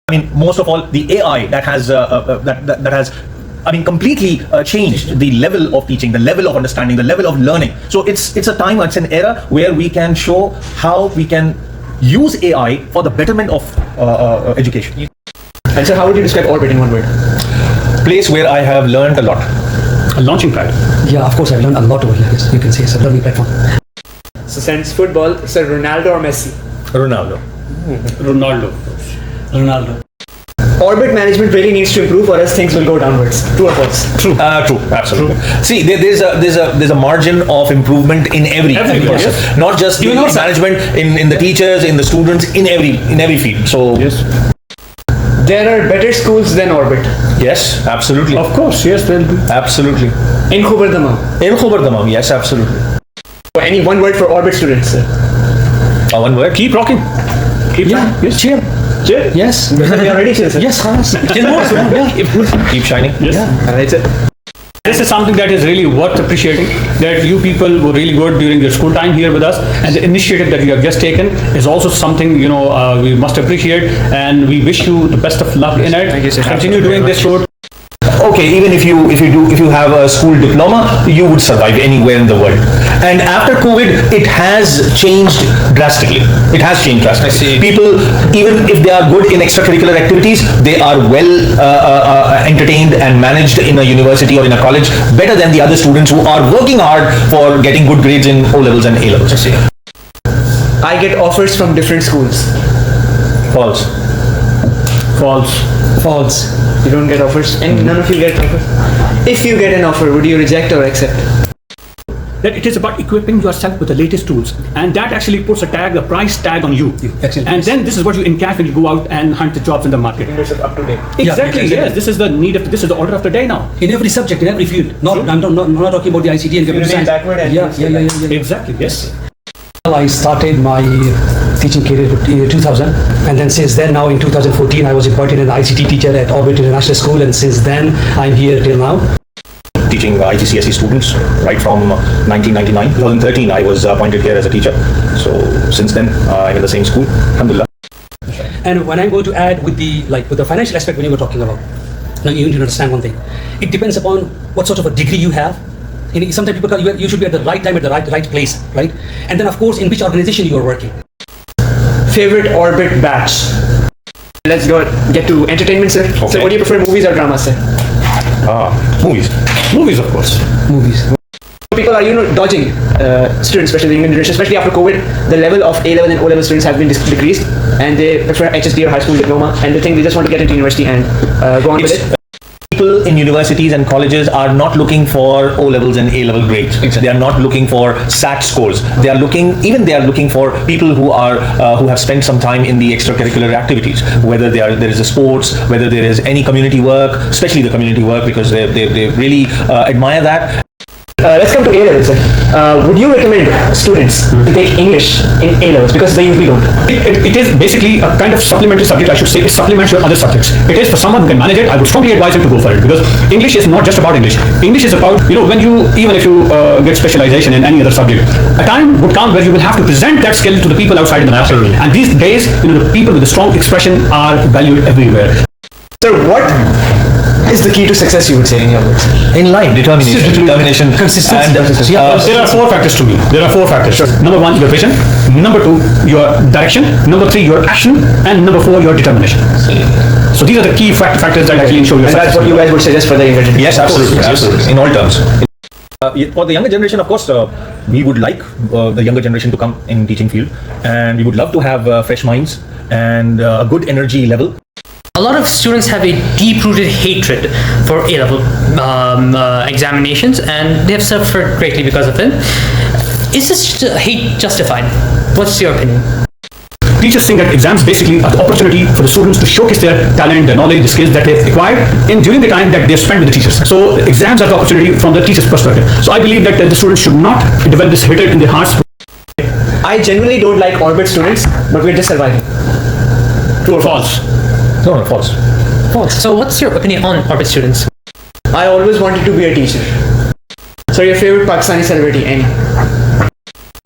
I mean, most of all, the AI that has completely changed the level of teaching, the level of understanding, the level of learning. So it's a time, it's an era where we can show how we can use AI for the betterment of education. And so, how would you describe Orbit in one word? Place where I have learned a lot. A launching pad. Yeah, of course, I've learned a lot over here. You can say it's a learning platform. So, since football, so Ronaldo or Messi? Ronaldo. Ronaldo. Orbit management really needs to improve, or else things will go downwards. True or false? True. True. Absolutely. True. See, there's a margin of improvement in every person. Yes. Not just the management, in the teachers, in the students, in every field. So yes. There are better schools than Orbit. Yes, absolutely. Of course, yes, there will be. Absolutely. In Khobar, In Khobar, yes, absolutely. Any one word for Orbit students? One word. Keep rocking. Keep yes, cheer. Cheer. Yes. We are ready, sir. Yes, Keep shining. Yes. Yeah. That's it. This is something that is really worth appreciating, that you people were really good during your school time here with us, and the initiative that you have just taken is also something, you know, we must appreciate, and we wish you the best of luck in it. Thank you, sir. Continue doing this road. Okay, even if you have a school diploma, you would survive anywhere in the world. And after COVID, it has changed drastically. It has changed drastically. People, even if they are good in extracurricular activities, they are well entertained and managed in a university or in a college better than the other students who are working hard for getting good grades in O levels and A levels. I get offers from different schools. False. False. You don't get offers, and none of you get offers. If you get an offer, would you reject or accept? That it is about equipping yourself with the latest tools, and that actually puts a price tag on you. Excellent. And then this is what you encash when you go out and hunt the jobs in the market. Yourself up to date. Exactly. Yes. This is the need of. This is the order of the day now. In every subject, in every field. I'm not talking about the ICT and computer science. Backward and yeah. Exactly. Yes. I started my teaching career in 2000, and then since then, now in 2014, I was appointed an ICT teacher at Orbit International School, and since then, I'm here till now. Teaching IGCSE students right from 1999. 2013, I was appointed here as a teacher. So since then, I'm in the same school. Alhamdulillah. And when I'm going to add with the financial aspect when you were talking about, now you need to understand one thing. It depends upon what sort of a degree you have. Sometimes people call you should be at the right time at the right place, right? And then of course in which organization you are working. Favorite Orbit batch? Let's get to entertainment, sir. Okay. So what do you prefer, movies or dramas, sir? Movies. Movies, of course. Movies. People are, dodging students, especially the younger generation, especially after COVID. The level of A-level and O-level students have been decreased, and they prefer HSD or high school diploma, and they think they just want to get into university and go on with it. People in universities and colleges are not looking for O levels and A level grades. Exactly. They are not looking for SAT scores. They are looking for people who have spent some time in the extracurricular activities, whether there is a sports, whether there is any community work, especially the community work, because they really admire that. Let's come to A-levels, sir. Would you recommend students to take English in A-levels, because they usually don't? It is basically a kind of supplementary subject, I should say. It supplements your other subjects. It is for someone who can manage it. I would strongly advise him to go for it, because English is not just about English. English is about, even if you get specialization in any other subject, a time would come where you will have to present that skill to the people outside in the market. And these days, the people with a strong expression are valued everywhere. Sir, what is the key to success, you would say, in your words? In life, determination, consistency. There are four factors to me. There are four factors. Sure. Number one, your vision. Number two, your direction. Number three, your action. And number four, your determination. So these are the key factors that actually show your success. And that's what you guys would suggest for the younger generation? Yes, absolutely. In all terms. For the younger generation, of course, we would like the younger generation to come in teaching field, and we would love to have fresh minds and a good energy level. A lot of students have a deep-rooted hatred for A-level examinations, and they have suffered greatly because of it. Is this hate justified? What's your opinion? Teachers think that exams basically are the opportunity for the students to showcase their talent, their knowledge, the skills that they've acquired during the time that they've spent with the teachers. So exams are the opportunity from the teacher's perspective. So I believe that the students should not develop this hatred in their hearts. I generally don't like Orbit students, but we're just surviving. True or false? No, false. False. So what's your opinion on Orbit students? I always wanted to be a teacher. So your favorite Pakistani celebrity, any?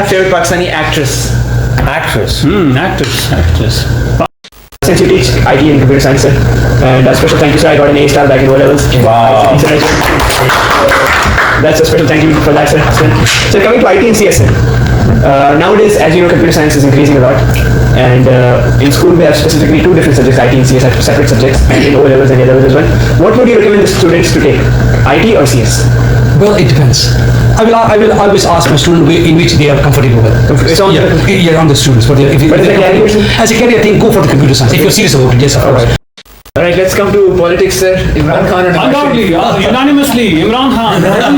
Favorite Pakistani actress? Actress. Actress. Since you teach IT and computer science, sir, and a special thank you, sir. I got an A star back in O levels. Wow. That's a special thank you for that, sir. So coming to IT and CS, sir. Nowadays, as you know, computer science is increasing a lot, and in school we have specifically two different subjects, IT and CS, are separate subjects, and in O levels and A levels as well. What would you recommend the students to take, IT or CS? Well, it depends. I will always ask my student in which they are comfortable with. It's on Yeah, on the students. But if But as a career, sir? as a career thing, go for the computer science. If you're serious about it, yes, of course. Alright, let's come to politics, sir. Imran Khan or Nawaz Undoubtedly, Sharif? unanimously, Imran Khan, Imran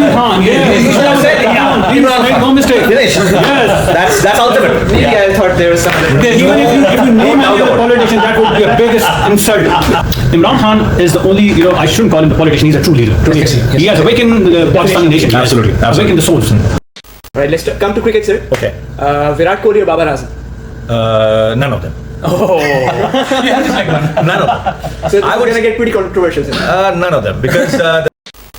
Make Khan. no mistake. Dinesh, Yes. that's ultimate. Maybe I thought there was some other. Even if you name any other politician, that would be a biggest insult. Imran Khan is the only, I shouldn't call him the politician, he's a true leader. Yes, yes. He has awakened the Pakistani nation. Absolutely, absolutely. Awakened the souls. Right, let's come to cricket, sir. Okay. Virat Kohli or Babar Azam? None of them. None of them. So this is gonna get pretty controversial, sir. None of them, because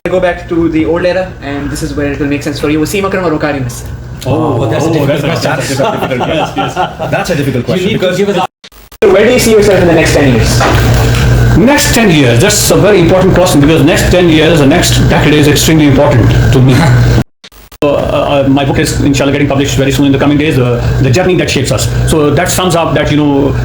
Go back to the old era, and this is where it will make sense for you. Wasim Akram or Okari Nasser? That's a difficult question. that's a difficult question. You need to Because give us So where do you see yourself in the next 10 years? Next 10 years, that's a very important question because next 10 years, the next decade is extremely important to me. My book is inshallah getting published very soon in the coming days, the journey that shapes us. So that sums up, that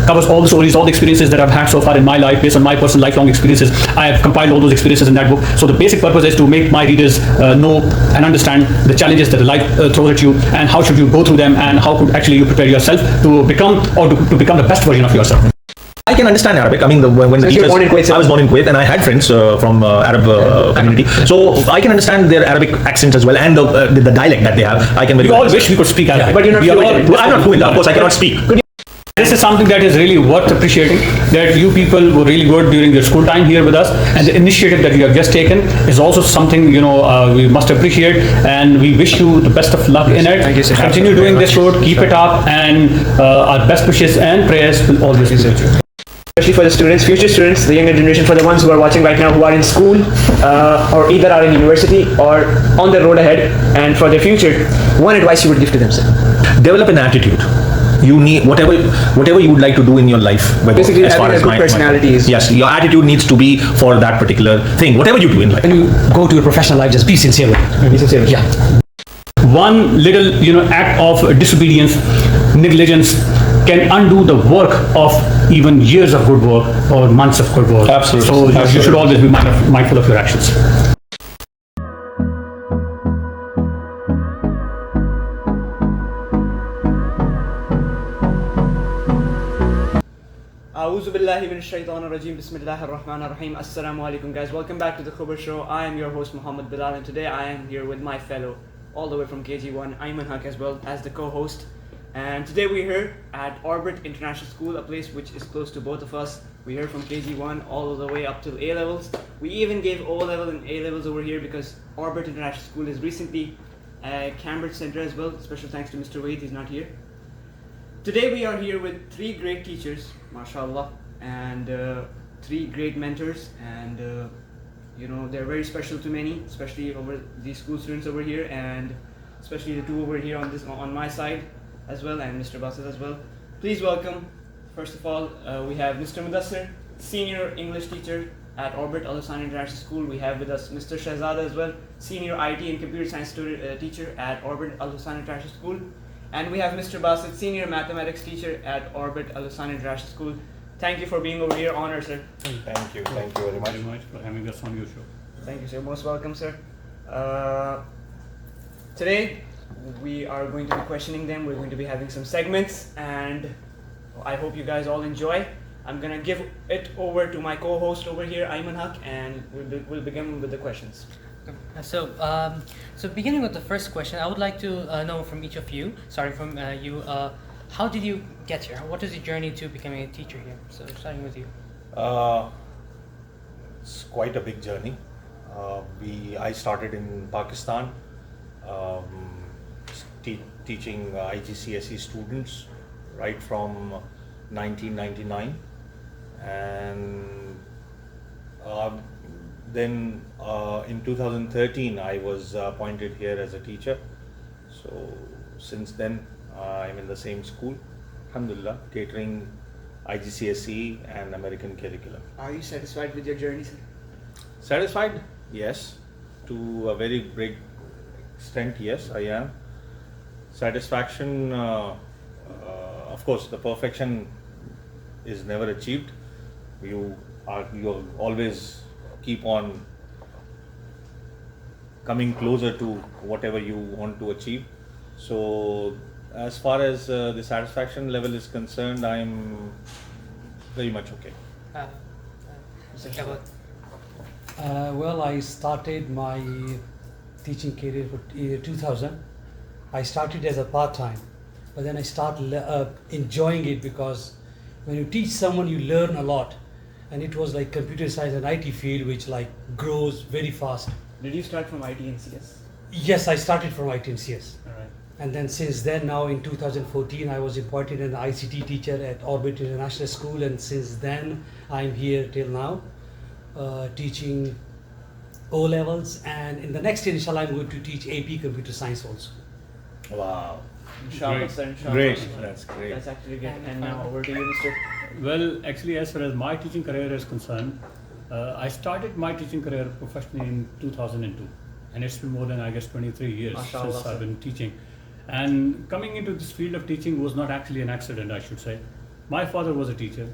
covers all the stories, all the experiences that I've had so far in my life based on my personal lifelong experiences. I have compiled all those experiences in that book. So the basic purpose is to make my readers know and understand the challenges that life throws at you, and how should you go through them, and how could actually you prepare yourself to become to become the best version of yourself. I can understand Arabic. I mean, when the So you're teachers, born in Kuwait, sir? I was born in Kuwait, and I had friends from Arab community, so I can understand their Arabic accents as well, and the dialect that they have. I can very We well all understand. wish we could speak Arabic. but you're not We are fluent in it. I'm not fluent, of course. I cannot speak. This is something that is really worth appreciating, that you people were really good during your school time here with us, and the initiative that you have just taken is also something we must appreciate, and we wish you the best of luck in it. Thank you, sir. Continue doing this road, keep it up, and our best wishes and prayers will always be with you. Especially for the students, future students, the younger generation, for the ones who are watching right now, who are in school, or either are in university or on the road ahead, and for their future, one advice you would give to them, sir? Develop an attitude. You need whatever you would like to do in your life. Whether, Basically, as far having as a good personality is- Yes, your attitude needs to be for that particular thing. Whatever you do in life. when you go to your professional life, just be sincere with it. Be sincere. Yeah. One little act of disobedience, negligence, can undo the work of even years of good work or months of good work. Absolutely. So you Absolutely. should always be mindful of your actions. A'udhu billahi minash shaitanir rajim. Bismillahir rahmanir rahim. Assalamu alaikum, guys. Welcome back to the Khobar show. I am your host Muhammad Bilal, and today I am here with my fellow, all the way from KG1, Ayman Haq, as well as the co-host. And today we're here at Orbit International School, a place which is close to both of us. We're here from KG1 all the way up till A levels. We even gave O level and A levels over here because Orbit International School is recently Cambridge Center as well. Special thanks to Mr. Wade, he's not here. Today we are here with three great teachers, mashallah, and three great mentors, and they're very special to many, especially over these school students over here, and especially the two over here on my side as well, and Mr. Basit as well. Please welcome, first of all, we have Mr. MUDDASSIR, senior English teacher at Orbit Al-Hussein International School. We have with us Mr. SHAHZAD as well, senior IT and computer science teacher at Orbit Al-Hussein International School. And we have Mr. Basit, senior mathematics teacher at Orbit Al-Hussein International School. Thank you for being over here. Honor, sir. Thank you very much. Very much for having us on your show. Thank you, sir. Most welcome, sir. Today, we are going to be questioning them. We're going to be having some segments, and I hope you guys all enjoy. I'm going to give it over to my co-host over here, Ayman Haq, and we'll begin with the questions. So beginning with the first question, I would like to know from each of you, starting from you, how did you get here? What is your journey to becoming a teacher here? So starting with you. It's quite a big journey. I started in Pakistan, teaching IGCSE students right from 1999, and then in 2013 I was appointed here as a teacher. So since then I'm in the same school, alhamdulillah, catering IGCSE and American curriculum. Are you satisfied with your journey, sir? Satisfied? Yes. To a very great extent, yes, I am. Satisfaction, of course, the perfection is never achieved. You always keep on coming closer to whatever you want to achieve. So as far as the satisfaction level is concerned, I'm very much okay. Mr. Shahzad? Well, I started my teaching career for 2000. I started as a part-time, but then I started enjoying it, because when you teach someone, you learn a lot. And it was like computer science and IT field, which like grows very fast. Did you start from IT and CS? Yes, I started from IT and CS. All right. And then since then, now in 2014, I was appointed an ICT teacher at Orbit International School, and since then, I'm here till now, teaching O levels, and in the next year, inshallah, I'm going to teach AP Computer Science also. Wow. Inshallah, sir, inshallah. Great. That's great. That's actually good. And now over to you, Mr. Well, actually, as far as my teaching career is concerned, I started my teaching career professionally in 2002, and it's been more than, I guess, 23 years Mashallah, since sir. I've been teaching. And coming into this field of teaching was not actually an accident, I should say. My father was a teacher,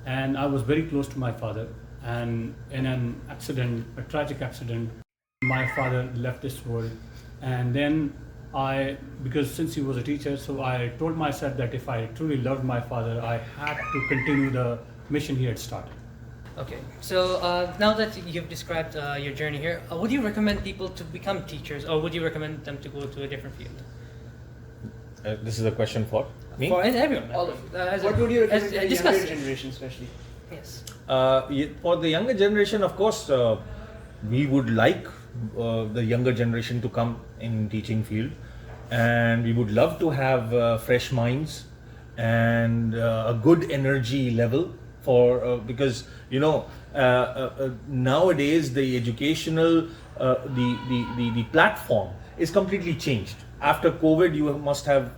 and I was very close to my father. And in an accident, a tragic accident, my father left this world. And then because since he was a teacher, so I told myself that if I truly loved my father, I had to continue the mission he had started. Okay, so now that you've described your journey here, would you recommend people to become teachers, or would you recommend them to go to a different field? This is a question for me? For everyone. All of as What a- would you as recommend to the discuss. younger generation, especially? Yes. For the younger generation, of course, we would like the younger generation to come in teaching field, and we would love to have fresh minds and a good energy level for because nowadays the educational the platform is completely changed. After COVID, you must have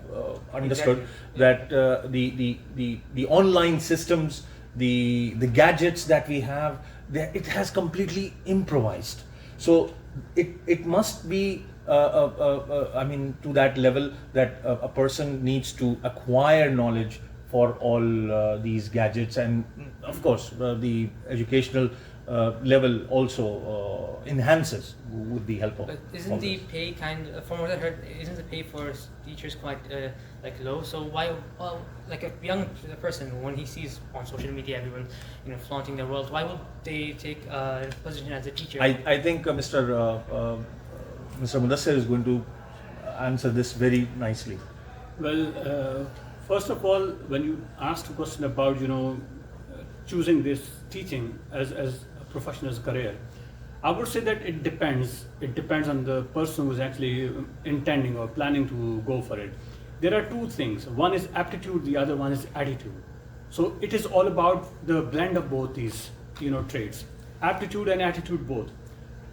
understood that the online systems, the gadgets that we have, it has completely improvised. So it must be I mean, to that level that a person needs to acquire knowledge for all these gadgets, and of course the educational level also enhances with the help of. But isn't of the this. pay from what I heard, isn't the pay for teachers quite like low? So why, well, like a young person, when he sees on social media everyone, flaunting their wealth, why would they take a position as a teacher? I think Mr. MUDDASSIR is going to answer this very nicely. Well, first of all, when you asked a question about choosing this teaching as a professional career, I would say that it depends. It depends on the person who's actually intending or planning to go for it. There are two things. One is aptitude, the other one is attitude. So it is all about the blend of both these traits, aptitude and attitude both.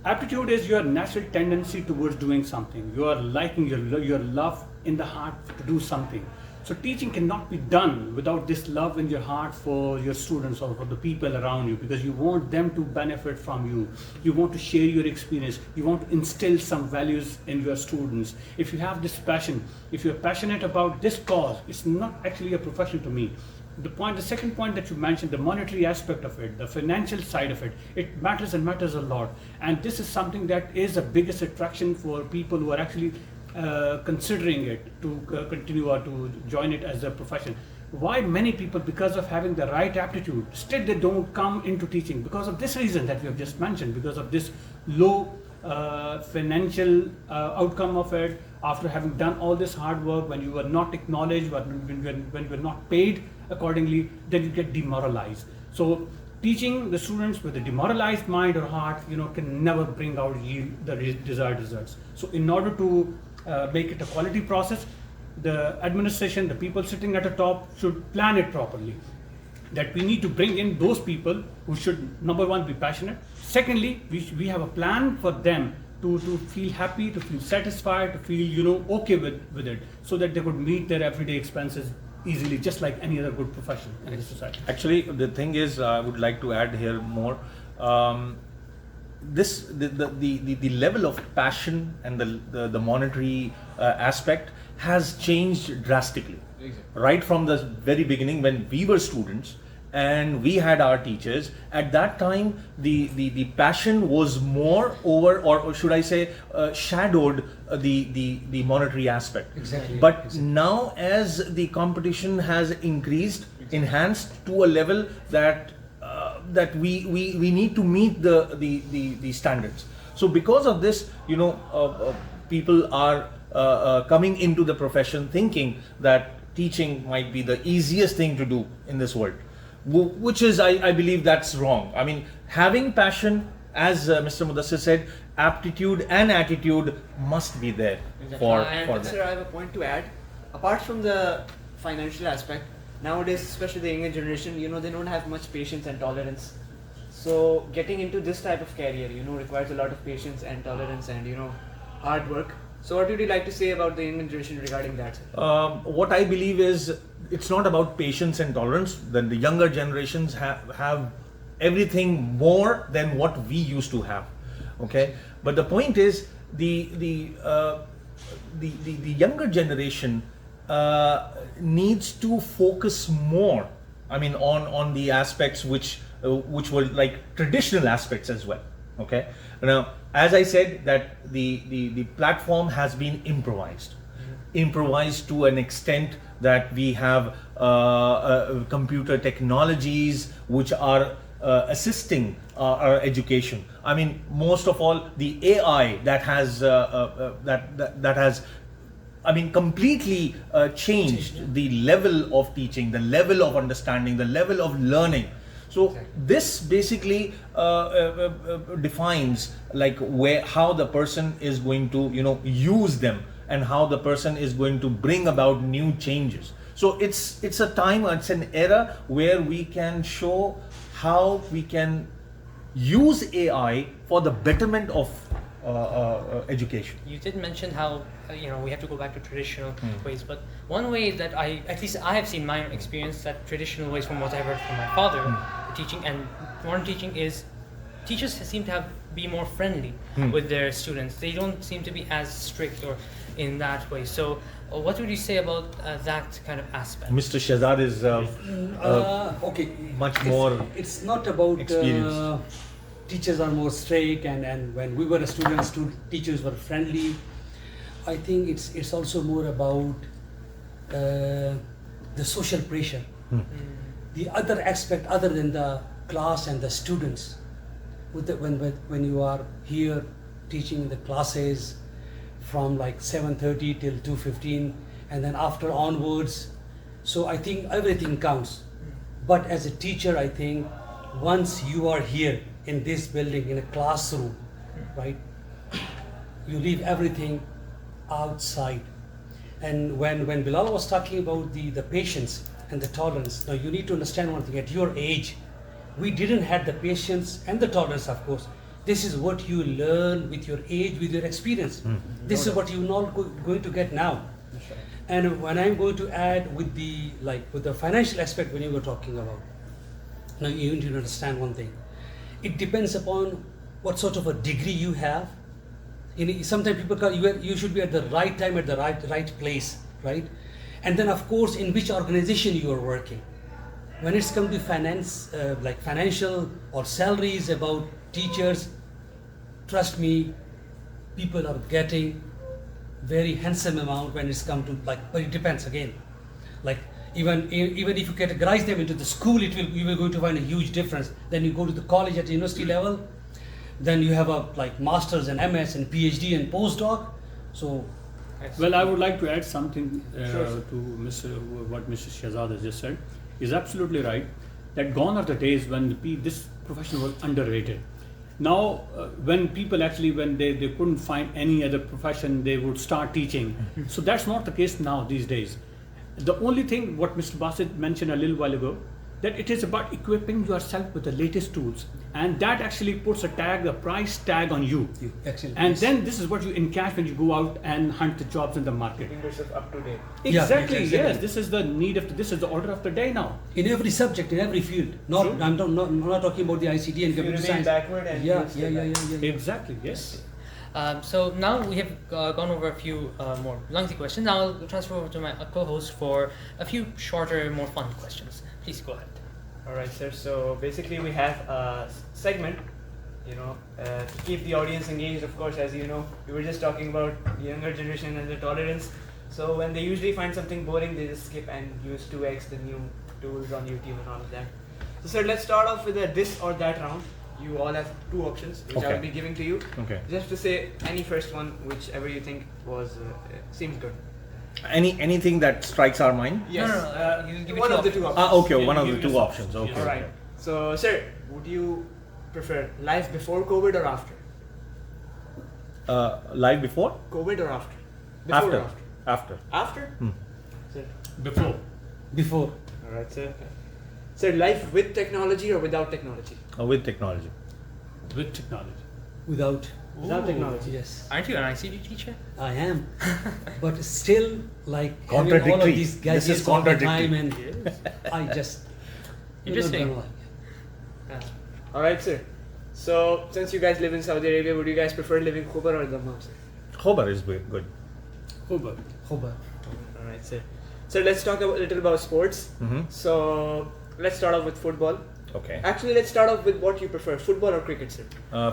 Aptitude is your natural tendency towards doing something. You are liking your love in the heart to do something. So teaching cannot be done without this love in your heart for your students or for the people around you, because you want them to benefit from you. You want to share your experience. You want to instill some values in your students. If you have this passion, if you're passionate about this cause, it's not actually a profession to me. The second point that you mentioned, the monetary aspect of it, the financial side of it, it matters and matters a lot. And this is something that is the biggest attraction for people who are actually considering it to continue or to join it as a profession. Why many people, because of having the right aptitude, still they don't come into teaching? Because of this reason that we have just mentioned, because of this low financial outcome of it. After having done all this hard work, when you were not acknowledged, when you were not paid accordingly, then you get demoralized. So teaching the students with a demoralized mind or heart, can never bring out the desired results. So in order to make it a quality process, the administration, the people sitting at the top should plan it properly. That we need to bring in those people who should, number one, be passionate. Secondly, we have a plan for them to feel happy, to feel satisfied, to feel okay with it, so that they could meet their everyday expenses easily, just like any other good profession in this society. Actually, the thing is, I would like to add here more. The level of passion and the monetary aspect has changed drastically. Right from the very beginning, when we were students and we had our teachers, at that time the passion was more over, or should I say, shadowed the monetary aspect. Exactly. But now, as the competition has increased, enhanced to a level that that we need to meet the standards. So because of this, people are coming into the profession thinking that teaching might be the easiest thing to do in this world, which is, I believe, that's wrong. I mean, having passion, as Mr. Muddassir said, aptitude and attitude must be there for And that. sir, I have a point to add. Apart from the financial aspect, nowadays, especially the younger generation, they don't have much patience and tolerance. So getting into this type of career, requires a lot of patience and tolerance and, hard work. So what would you like to say about the younger generation regarding that, sir? What I believe is, it's not about patience and tolerance. Then the younger generations have everything more than what we used to have. Okay, but the point is, the younger generation needs to focus more. I mean, on the aspects which were like traditional aspects as well. Okay, now, as I said, that the platform has been improvised to an extent that we have computer technologies which are assisting our education. I mean, most of all, the AI that has I mean, completely changed the level of teaching, the level of understanding, the level of learning. So this basically defines like how the person is going to use them, and how the person is going to bring about new changes. So it's a time, it's an era where we can show how we can use AI for the betterment of education. You did mention how we have to go back to traditional ways, but one way that at least I have seen my own experience, that traditional ways, from what I heard from my father, teaching and modern teaching, is teachers seem to be more friendly with their students. They don't seem to be as strict or in that way. So what would you say about that kind of aspect? Mr. SHAHZAD is Okay. much more It's not about experienced. Teachers are more strict, and when we were students, teachers were friendly. I think it's also more about the social pressure. The other aspect, other than the class and the students, when you are here teaching the classes from like 7:30 till 2:15, and then after onwards, so I think everything counts. But as a teacher, I think once you are here in this building, in a classroom, right, you leave everything outside. And when Bilal was talking about the patience and the tolerance, now you need to understand one thing. At your age, we didn't have the patience and the tolerance, of course. This is what you learn with your age, with your experience. This is what you're not going to get now. And when I'm going to add with the financial aspect, when you were talking about, now you need to understand one thing. It depends upon what sort of a degree you have. Sometimes people call you should be at the right time, at the right place, right? And then of course in which organization you are working. When it's come to finance, like financial or salaries about teachers, trust me, people are getting very handsome amount when it's come to but it depends again. Like even if you categorize them into the school, you will going to find a huge difference. Then you go to the college at university level, then you have a masters and MS and PhD and postdoc. So well, I would like to add something to what Mr. SHAHZAD has just said. Is absolutely right, that gone are the days when this profession was underrated. Now, when people actually, when they couldn't find any other profession, they would start teaching. So that's not the case now these days. The only thing what Mr. Basit mentioned a little while ago, that it is about equipping yourself with the latest tools, and that actually puts a price tag on you. Excellent. And Yes. then this is what you encash when you go out and hunt the jobs in the market. Keeping yourself up to date. Yeah, Exactly. exactly. Yes. This is the need of. This is the order of the day now. In every subject, in every field. I'm not talking about the ICT and You computer remain science. backward and Yeah, you'll stay backward. Exactly. Yes. So now we have gone over a few more lengthy questions. Now I'll transfer over to my co-host for a few shorter, more fun questions. Please go ahead. Alright, sir. So basically, we have a segment, to keep the audience engaged. Of course, as you know, we were just talking about the younger generation and the tolerance. So when they usually find something boring, they just skip and use 2x, the new tools on YouTube and all of that. So, sir, let's start off with a this or that round. You all have two options, which I Okay. will be giving to you. Okay. Just to say any first one, whichever you think was seems good. Anything that strikes our mind? Yes. You give it One two of the two options. options. Okay, Yeah, one of you the give two us options. options, Okay. All right. So, sir, would you prefer life before COVID or after? Live before? COVID or after? Before After. or after? After. After? Sir. Before. Before. All right, sir. Sir, life with technology or without technology? With technology. With technology. Without. Without technology. Yes, Aren't you an ICT teacher? I am. But still, like having all of Contradictory. these This gadgets is all the contradictory. time, and I just. Interesting. Not gonna lie. All right, sir. So, since you guys live in Saudi Arabia, would you guys prefer living in Khobar or Dammam, sir? Khobar is good. Khobar. Khobar. All right, sir. So, let's talk a little about sports. Mhm. So, let's start off with football. Okay. Actually, let's start off with what you prefer, football or cricket, sir?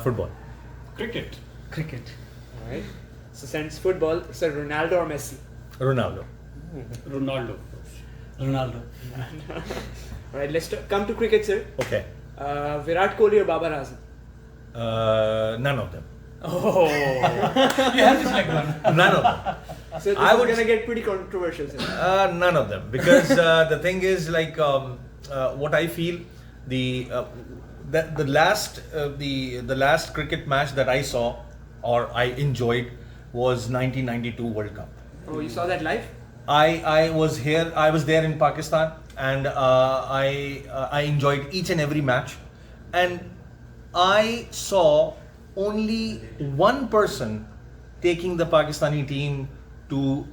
Football. Cricket. Cricket. All right. So, since football, sir, Ronaldo or Messi? Ronaldo. Ronaldo. Ronaldo. All right, let's come to cricket, sir. Okay. Virat Kohli or Babar Azam? None of them. Oh. You have to select one. None of them. So this I is would- gonna get pretty controversial, sir. None of them, because the thing is like what I feel the last cricket match that I saw or I enjoyed was 1992 World Cup. Oh, you saw that live? I was here. I was there in Pakistan, and I enjoyed each and every match, and I saw only one person taking the Pakistani team to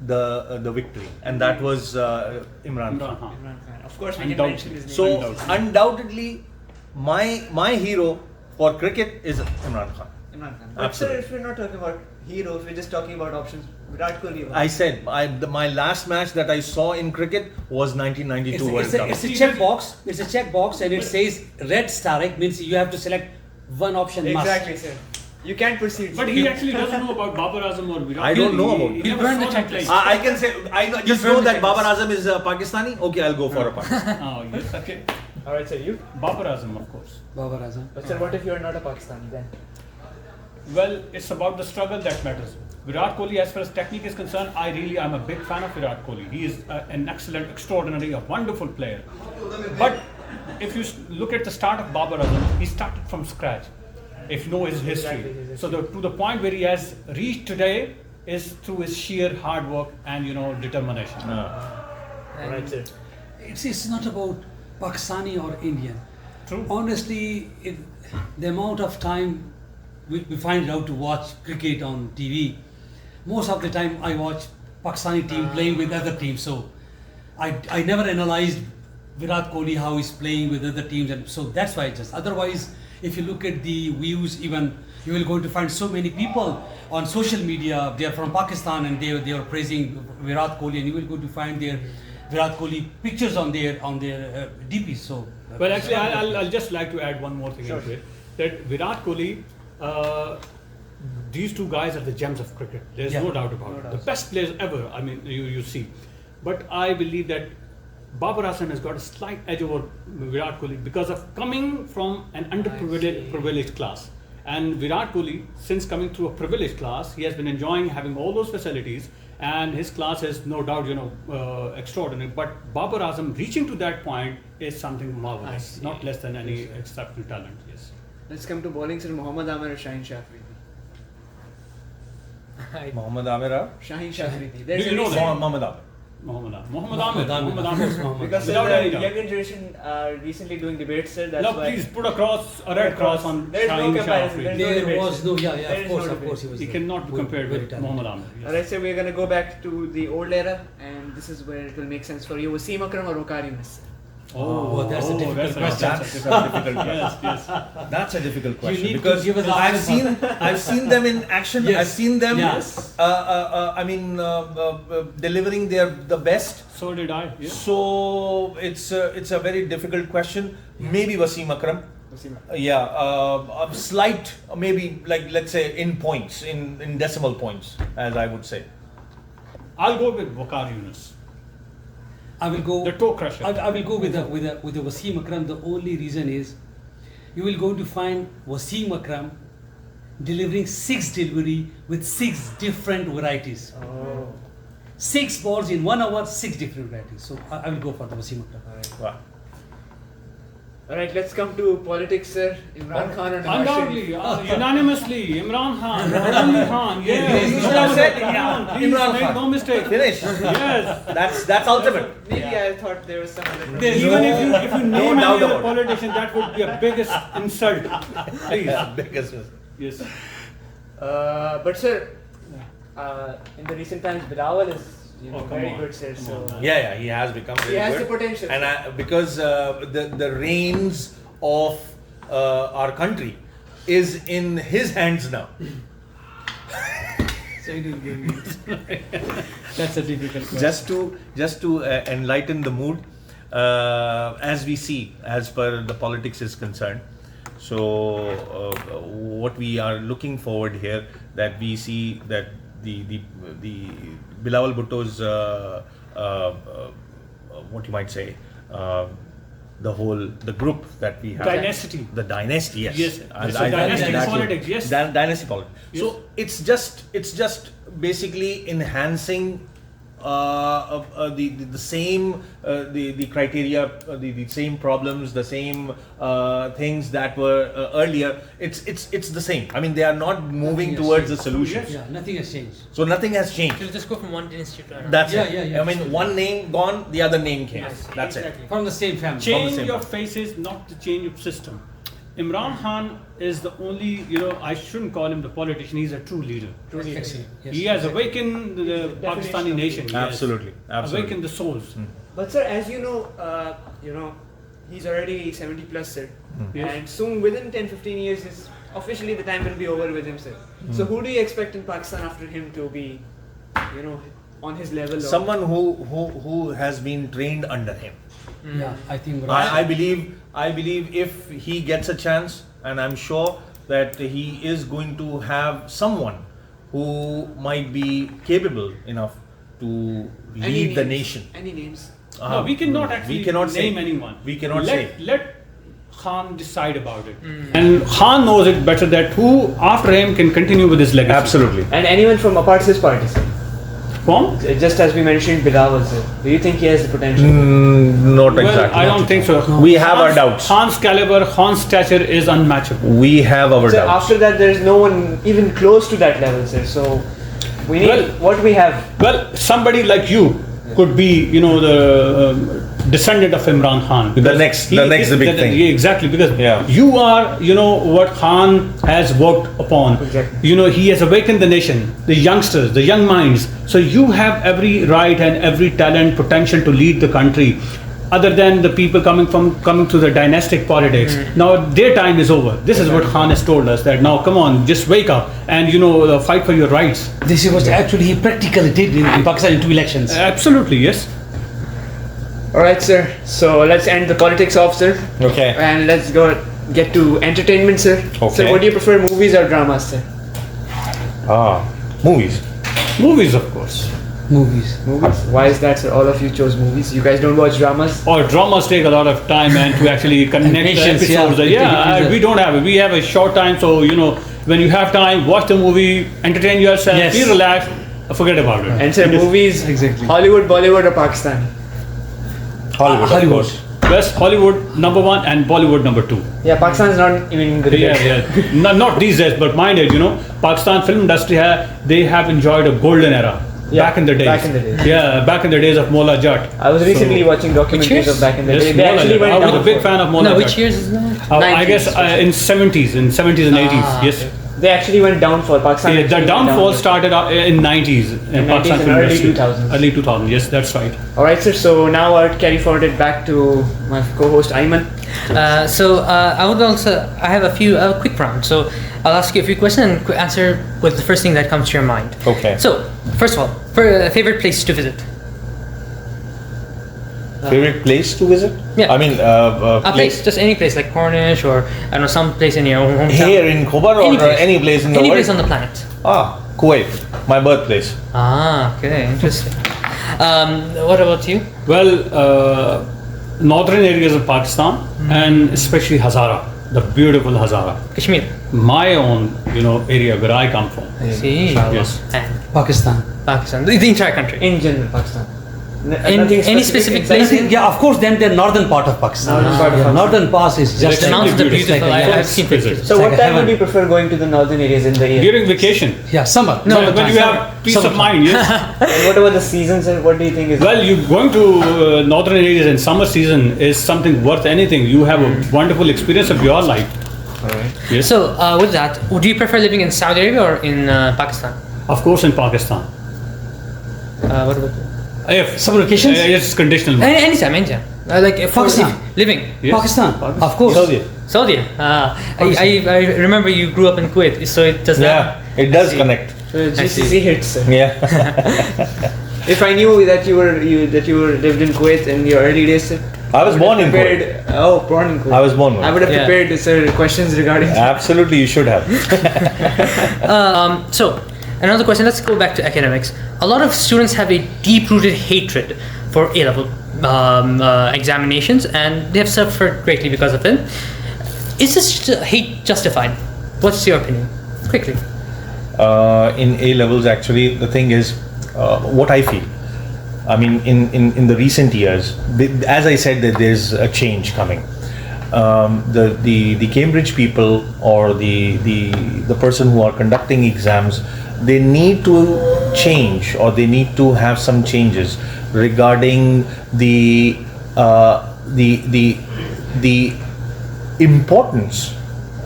the victory, and that was Imran Khan. Imran Khan. Of course, we can Undoubtedly. mention his name. So undoubtedly, my hero for cricket is Imran Khan. Imran Khan. But sir, Absolutely. if we're not talking about heroes, we're just talking about options. Virat Kohli. I said my last match that I saw in cricket was 1992 World Cup. It's a checkbox. It's a checkbox, and it says red star. Means you have to select one option. Exactly, Must. sir. You can't proceed. But he actually doesn't know about Babar Azam or Virat. I don't know about He it. never burned saw the that checklist. play. I can say just know that Babar Azam is Pakistani. Okay, I'll go for a Pakistan. Oh, yes, okay. All right, sir. You. Babar Azam, of course. Babar Azam. But sir, what if you're not a Pakistani then? Well, it's about the struggle that matters. Virat Kohli, as far as technique is concerned, I'm a big fan of Virat Kohli. He is an excellent, extraordinary, a wonderful player. But if you look at the start of Babar Azam, he started from scratch. If you know his history. Exactly. So to the point where he has reached today is through his sheer hard work and determination. All right, sir. It's not about Pakistani or Indian. True. Honestly, the amount of time we find it out to watch cricket on TV, most of the time I watch Pakistani team playing with other teams. So I never analyzed Virat Kohli how he's playing with other teams, and so that's why just otherwise. If you look at the views, even you will going to find so many people on social media. They are from Pakistan and they are praising Virat Kohli, and you will go to find their Virat Kohli pictures on their DPs. So Well, actually, I'll just like to add one more thing into it. That Virat Kohli, these two guys are the gems of cricket. There's no doubt about it. The best players ever. I mean, you see. But I believe that Babar Azam has got a slight edge over Virat Kohli because of coming from an underprivileged class. And Virat Kohli, since coming through a privileged class, he has been enjoying having all those facilities, and his class is no doubt, extraordinary. But Babar Azam reaching to that point is something marvelous, not less than any exceptional talent. Yes. Let's come to bowling, sir. Mohammad Amir or Shaheen Shafridi? Mohammad Amir. Shaheen Shafridi. Do you know that? Mohammad Amir. Muhammad Amir. Because Without the any doubt. younger generation are recently doing debates, sir. That's No, why. please put a red cross on There is no Shaheen Shah. comparison. There is no There debate, was sir. no, There is of no course, debate. he was He there. cannot be compared Very with talented. Muhammad Amir. Yes. Alright, so we're gonna go back to the old era, and this is where it will make sense for you. Wasim Akram or Waqar Yunus? Oh, that's a difficult question. That's a difficult question. Yes. That's a difficult question need to because give us I've seen them in action. Yes. I've seen them. Yes. Delivering the best. So did I. Yes. So it's a very difficult question. Maybe Wasim Akram. Wasim Akram. A slight, maybe like let's say in points, in decimal points, as I would say. I'll go with Waqar Yunus. I will go. The toe crusher. I will go with the Wasim Akram. The only reason is, you will go to find Wasim Akram delivering 6 delivery with 6 different varieties. Oh. 6 balls in 1 hour, 6 different varieties. So I will go for the Wasim Akram. Wow. Alright, let's come to politics, sir. Imran Khan or Nawaz Undoubtedly, Sharif? unanimously, Imran Khan, Imran Khan, yes. You should have said Please, Imran make Khan. no mistake. Finish. Yes. That's ultimate. Maybe I thought there was some other. Even if you no name doubt any other about it. politician, that would be a biggest insult. Please. Biggest. Yes. But sir, in the recent times, Bilawal is come very on, good, sir. come So on. Yeah, he has become very he has good. the potential. And because the reins of our country is in his hands now. That's a difficult question. Just to enlighten the mood, as we see, as per the politics is concerned. So what we are looking forward here, that we see that the Bilawal Bhutto's what you might say, the group that we have, Dynasty. the dynasty, yes, Yes, And it's a dynastic that- politics, yes. dynasty politics. Yes. So it's just basically enhancing the same the criteria, the same problems, the same things that were earlier. It's the same. I mean, they are not moving Yes. towards the solution. Yeah, nothing has changed. So nothing has changed. It'll just go from one dynasty to another. That's Yeah, it. yeah, yeah, I mean, absolutely. one name gone, the other name came. Yes, That's exactly. From the same family. Change same your time. faces, not the change of system. Imran Khan is the only, I shouldn't call him the politician, he's a true leader. Excellent. Yes. He has awakened the Definition Pakistani of nation. it. Yes. Absolutely. Awakened the souls. But sir, as you know, he's already 70 plus, sir. Yes. And soon, within 10-15 years, officially the time will be over with him, sir. So who do you expect in Pakistan after him to be, on his level? Someone who has been trained under him. Yeah, I think. I believe if he gets a chance, and I'm sure that he is going to have someone who might be capable enough to lead the nation. Any names? No, we cannot actually we cannot name say. anyone. We cannot let, say. Let Khan decide about it. And Khan knows it better that who after him can continue with his legacy. Absolutely. And anyone from apart his party, sir? From? Just as we mentioned, Bilawal, sir. Do you think he has the potential? Not Well, exactly. I don't think so. We have our doubts. Khan's caliber, Khan's stature is unmatchable. We have our Sir, doubts. after that, there is no one even close to that level, sir. So we need Well- what we have. Well, somebody like you could be, the descendant of Imran Khan. Because next he big is thing. Yeah, exactly, because Yeah. you are, what Khan has worked upon. Exactly. He has awakened the nation, the youngsters, the young minds. So you have every right and every talent, potential to lead the country. Other than the people coming to the dynastic politics. Now their time is over. This is what Khan has told us, that now come on, just wake up and fight for your rights. This is what actually he practically did in Pakistan in 2 elections. Absolutely, yes. Alright, sir. So let's end the politics off, sir. Okay. And let's get to entertainment, sir. Okay. Sir, what do you prefer, movies or dramas, sir? Movies. Movies, of course. Movies. Movies. Why is that, sir? All of you chose movies. You guys don't watch dramas? Or dramas take a lot of time and to actually connect the patience, yeah. episodes. We don't have it. We have a short time, so when you have time, watch the movie, entertain yourself, Yes. be relaxed, forget about it. And sir, movies, Exactly. Hollywood, Bollywood or Pakistan? Hollywood. Of course. West Hollywood #1 and Bollywood #2. Yeah, Pakistan is not even in the debate. Yeah. Not these days, but mind it, Pakistan film industry they have enjoyed a golden era. Back in the days. Back in the days. Yeah, back in the days of Mola Jat. I was recently watching documentaries years? of back in the Yes, day. They Mola actually Jat. went I was down a big for- fan of Mola No, Jat. which years is that? I guess 90s. in 70s and 80s, yes. They actually went down for Pakistan. Yeah, actually the went downfall down. started in 90s in 90s Pakistan and film early industry. 2000s. Early 2000s, yes, that's right. Alright, sir. So now I'll carry forward it back to my co-host Ayman. I have a few quick rounds. So I'll ask you a few questions and answer with the first thing that comes to your mind. Okay. So, first of all, favorite place to visit? Favorite place to visit? Yeah. I mean, A place, just any place, like Cornish or, I don't know, some place in your hometown. here in Khobar or any place in the Any world? place on the planet. Kuwait, my birthplace. Okay, interesting. What about you? Well, northern areas of Pakistan and especially Hazara, the beautiful Hazara. Kashmir. My own, area where I come from. See. Yes. And Pakistan. Pakistan, the entire country. In general, Pakistan. Any specific place? Yeah, of course. Then the northern part of Pakistan. Northern part of Yeah, Pakistan. northern pass is just The Exactly. mountains are It's beautiful. like a- I've seen pictures. So It's what like a time would heaven. you prefer going to the northern areas in the year? During vacation, Yeah, summer. No, Summer when time. you have peace of Summertime. mind, yes. And what about the seasons and what do you think is Well, you going to northern areas in summer season is something worth anything. You have a wonderful experience of your life. Yes. So, with that, would you prefer living in Saudi Arabia or in Pakistan? Of course, in Pakistan. What about you? If Summer vacations? it's conditional. Anytime. Like for Pakistan. living. Yes. Pakistan. Pakistan. Of course. Saudi. Saudi. I remember you grew up in Kuwait, so it does Yeah, that. it does I see. connect. So I GCC see. hits, sir. Yeah. If I knew that you lived in Kuwait in your early days, sir, I was born in Kuwait. prepared. Oh, born in Kuwait. I was born in I would have Yeah. prepared, sir, questions regarding. Absolutely, you should have. So, another question. Let's go back to academics. A lot of students have a deep-rooted hatred for A-level examinations, and they have suffered greatly because of it. Is this hate justified? What's your opinion? Quickly. In A levels, actually, the thing is, what I feel. I mean, in the recent years, as I said, that there's a change coming. The Cambridge people or the person who are conducting exams, they need to change or they need to have some changes regarding the importance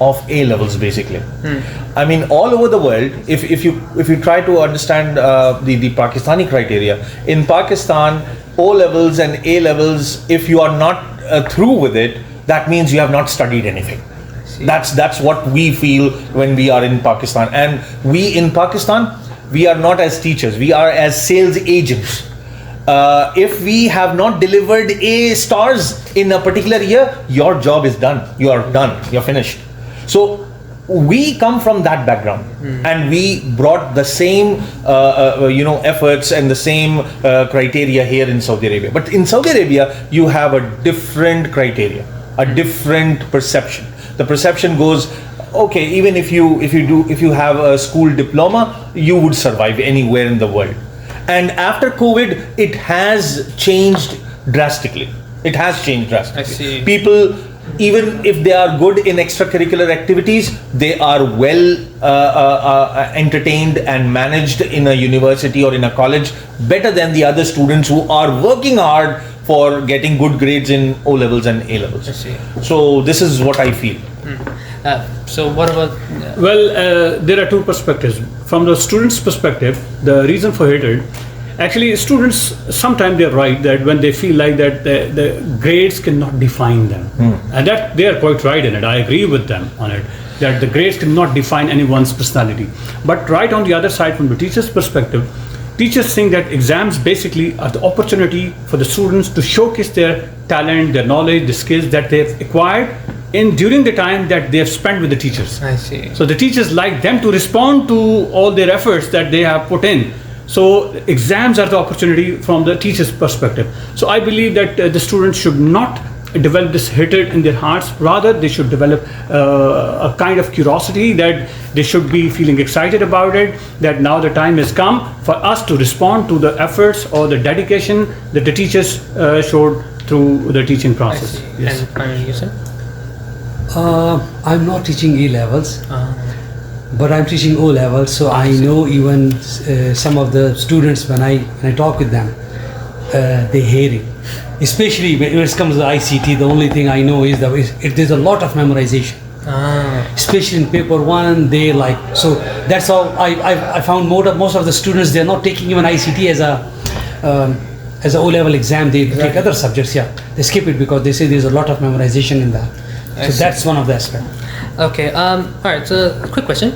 of A levels, basically. I mean, all over the world, if you try to understand the Pakistani criteria, in Pakistan, O levels and A levels, if you are not through with it, that means you have not studied anything. That's what we feel when we are in Pakistan. And we in Pakistan, we are not as teachers, we are as sales agents. If we have not delivered A stars in a particular year, your job is done. You are done. You're finished. So we come from that background, and we brought the same efforts and the same criteria here in Saudi Arabia. But in Saudi Arabia, you have a different criteria, a different perception. The perception goes, okay, even if you have a school diploma, you would survive anywhere in the world. And after COVID, it has changed drastically. It has changed drastically. I see. People, even if they are good in extracurricular activities, they are well entertained and managed in a university or in a college better than the other students who are working hard for getting good grades in O levels and A levels. I see. So this is what I feel. So what about? Well, there are two perspectives. From the student's perspective, the reason for hatred, actually students, sometimes they're right that when they feel like that the grades cannot define them. And that they are quite right in it. I agree with them on it, that the grades cannot define anyone's personality. But right on the other side, from the teacher's perspective, teachers think that exams basically are the opportunity for the students to showcase their talent, their knowledge, the skills that they've acquired during the time that they have spent with the teachers. I see. So the teachers like them to respond to all their efforts that they have put in. So exams are the opportunity from the teacher's perspective. So I believe that the students should not develop this hatred in their hearts. Rather, they should develop a kind of curiosity, that they should be feeling excited about it, that now the time has come for us to respond to the efforts or the dedication that the teachers showed through the teaching I process. see. Yes. And finally, you, sir? I'm not teaching A levels. Uh, I'm teaching A levels. Uh, but I'm teaching O level, so I know even some of the students when I talk with them, they hate it. Especially when it comes to ICT, the only thing I know is that there's a lot of memorization. Especially in paper one, they like, so that's how I found most of the students, they're not taking even ICT as a O level exam. They take other subjects. Yeah, they skip it because they say there's a lot of memorization in that. So that's one of the aspects. Okay. All right. So, quick question.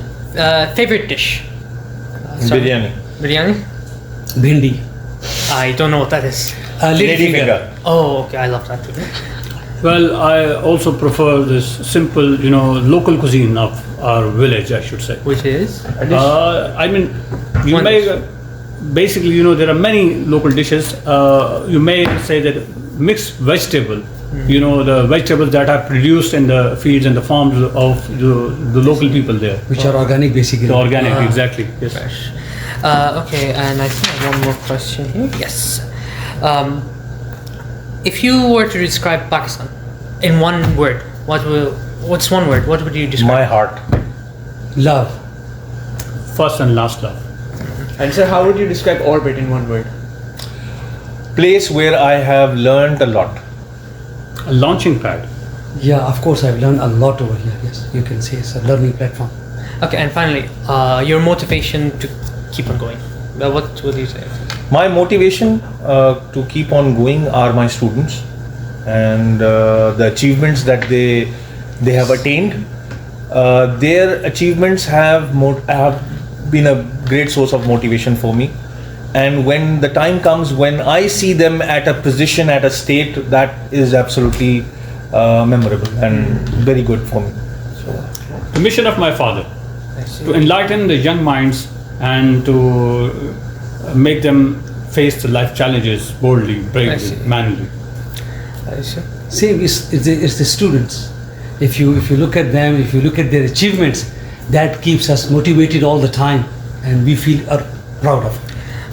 Favorite dish? Biryani. Biryani. Bhindi. I don't know what that is. Lady finger. Oh, okay. I love that too. Well, I also prefer this simple, local cuisine of our village, I should say. Which is? I mean, you One may dish. basically, there are many local dishes. You may say that mixed vegetable. The vegetables that are produced in the fields and the farms of the local people there. Which are organic basically. The organic, exactly. Yes. Fresh. Okay, and I think I have one more question here. Yes. If you were to describe Pakistan in one word, what's one word? What would you describe? My heart. Love. First and last love. And sir, how would you describe Orbit in one word? Place where I have learned a lot. A launching pad. Yeah, of course I've learned a lot over here. Yes, you can say it's a learning platform. Okay, and finally, your motivation to keep on going. What would you say? My motivation to keep on going are my students and the achievements that they have attained. Their achievements have been a great source of motivation for me. And when the time comes when I see them at a position, at a state, that is absolutely memorable and very good for me. So, The mission of my father, to enlighten the young minds and to make them face the life challenges boldly, I bravely, see. manly. Same is it's the students. If you look at them, if you look at their achievements, that keeps us motivated all the time, and we feel proud of it.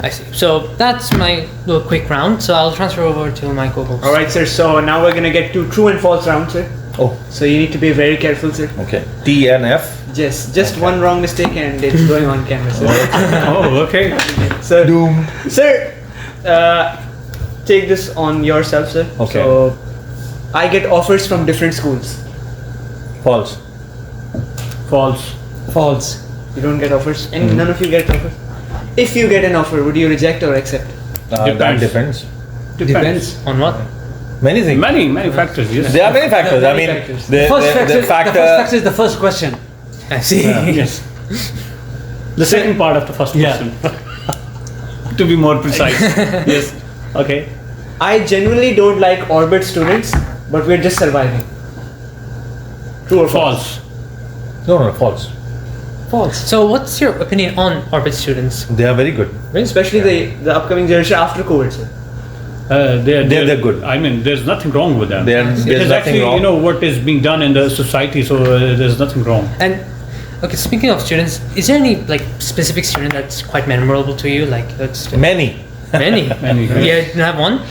I see. So that's my little quick round. So I'll transfer over to my co-host. All right, sir. So now we're gonna get to true and false round, sir. oh, So you need to be very careful, sir. okay. T and F. Just one wrong mistake and it's going on camera, sir. Oh, okay. So, sir, take this on yourself, sir. Okay. So, I get offers from different schools. False. False. False. You don't get offers, and none of you get offers. If you get an offer, would you reject or accept? That depends. Depends. On what? Many things. Many factors, yes. There are many factors. There are I mean, many factors. the The first factor is the first question. I see. Yes. The second part of the first Yeah. question. To be more precise. Yes. Okay. I genuinely don't like Orbit students, but we're just surviving. True or false? False. No, false. False. So what's your opinion on Orbit students? They are very good. Especially the upcoming generation after COVID, sir. They're good. I mean, there's nothing wrong with them. There's It is nothing actually, wrong. what is being done in the society, so there's nothing wrong. And okay, speaking of students, is there any like specific student that's quite memorable to you? Like that's Many. many. Many, yes. Yeah, you have one.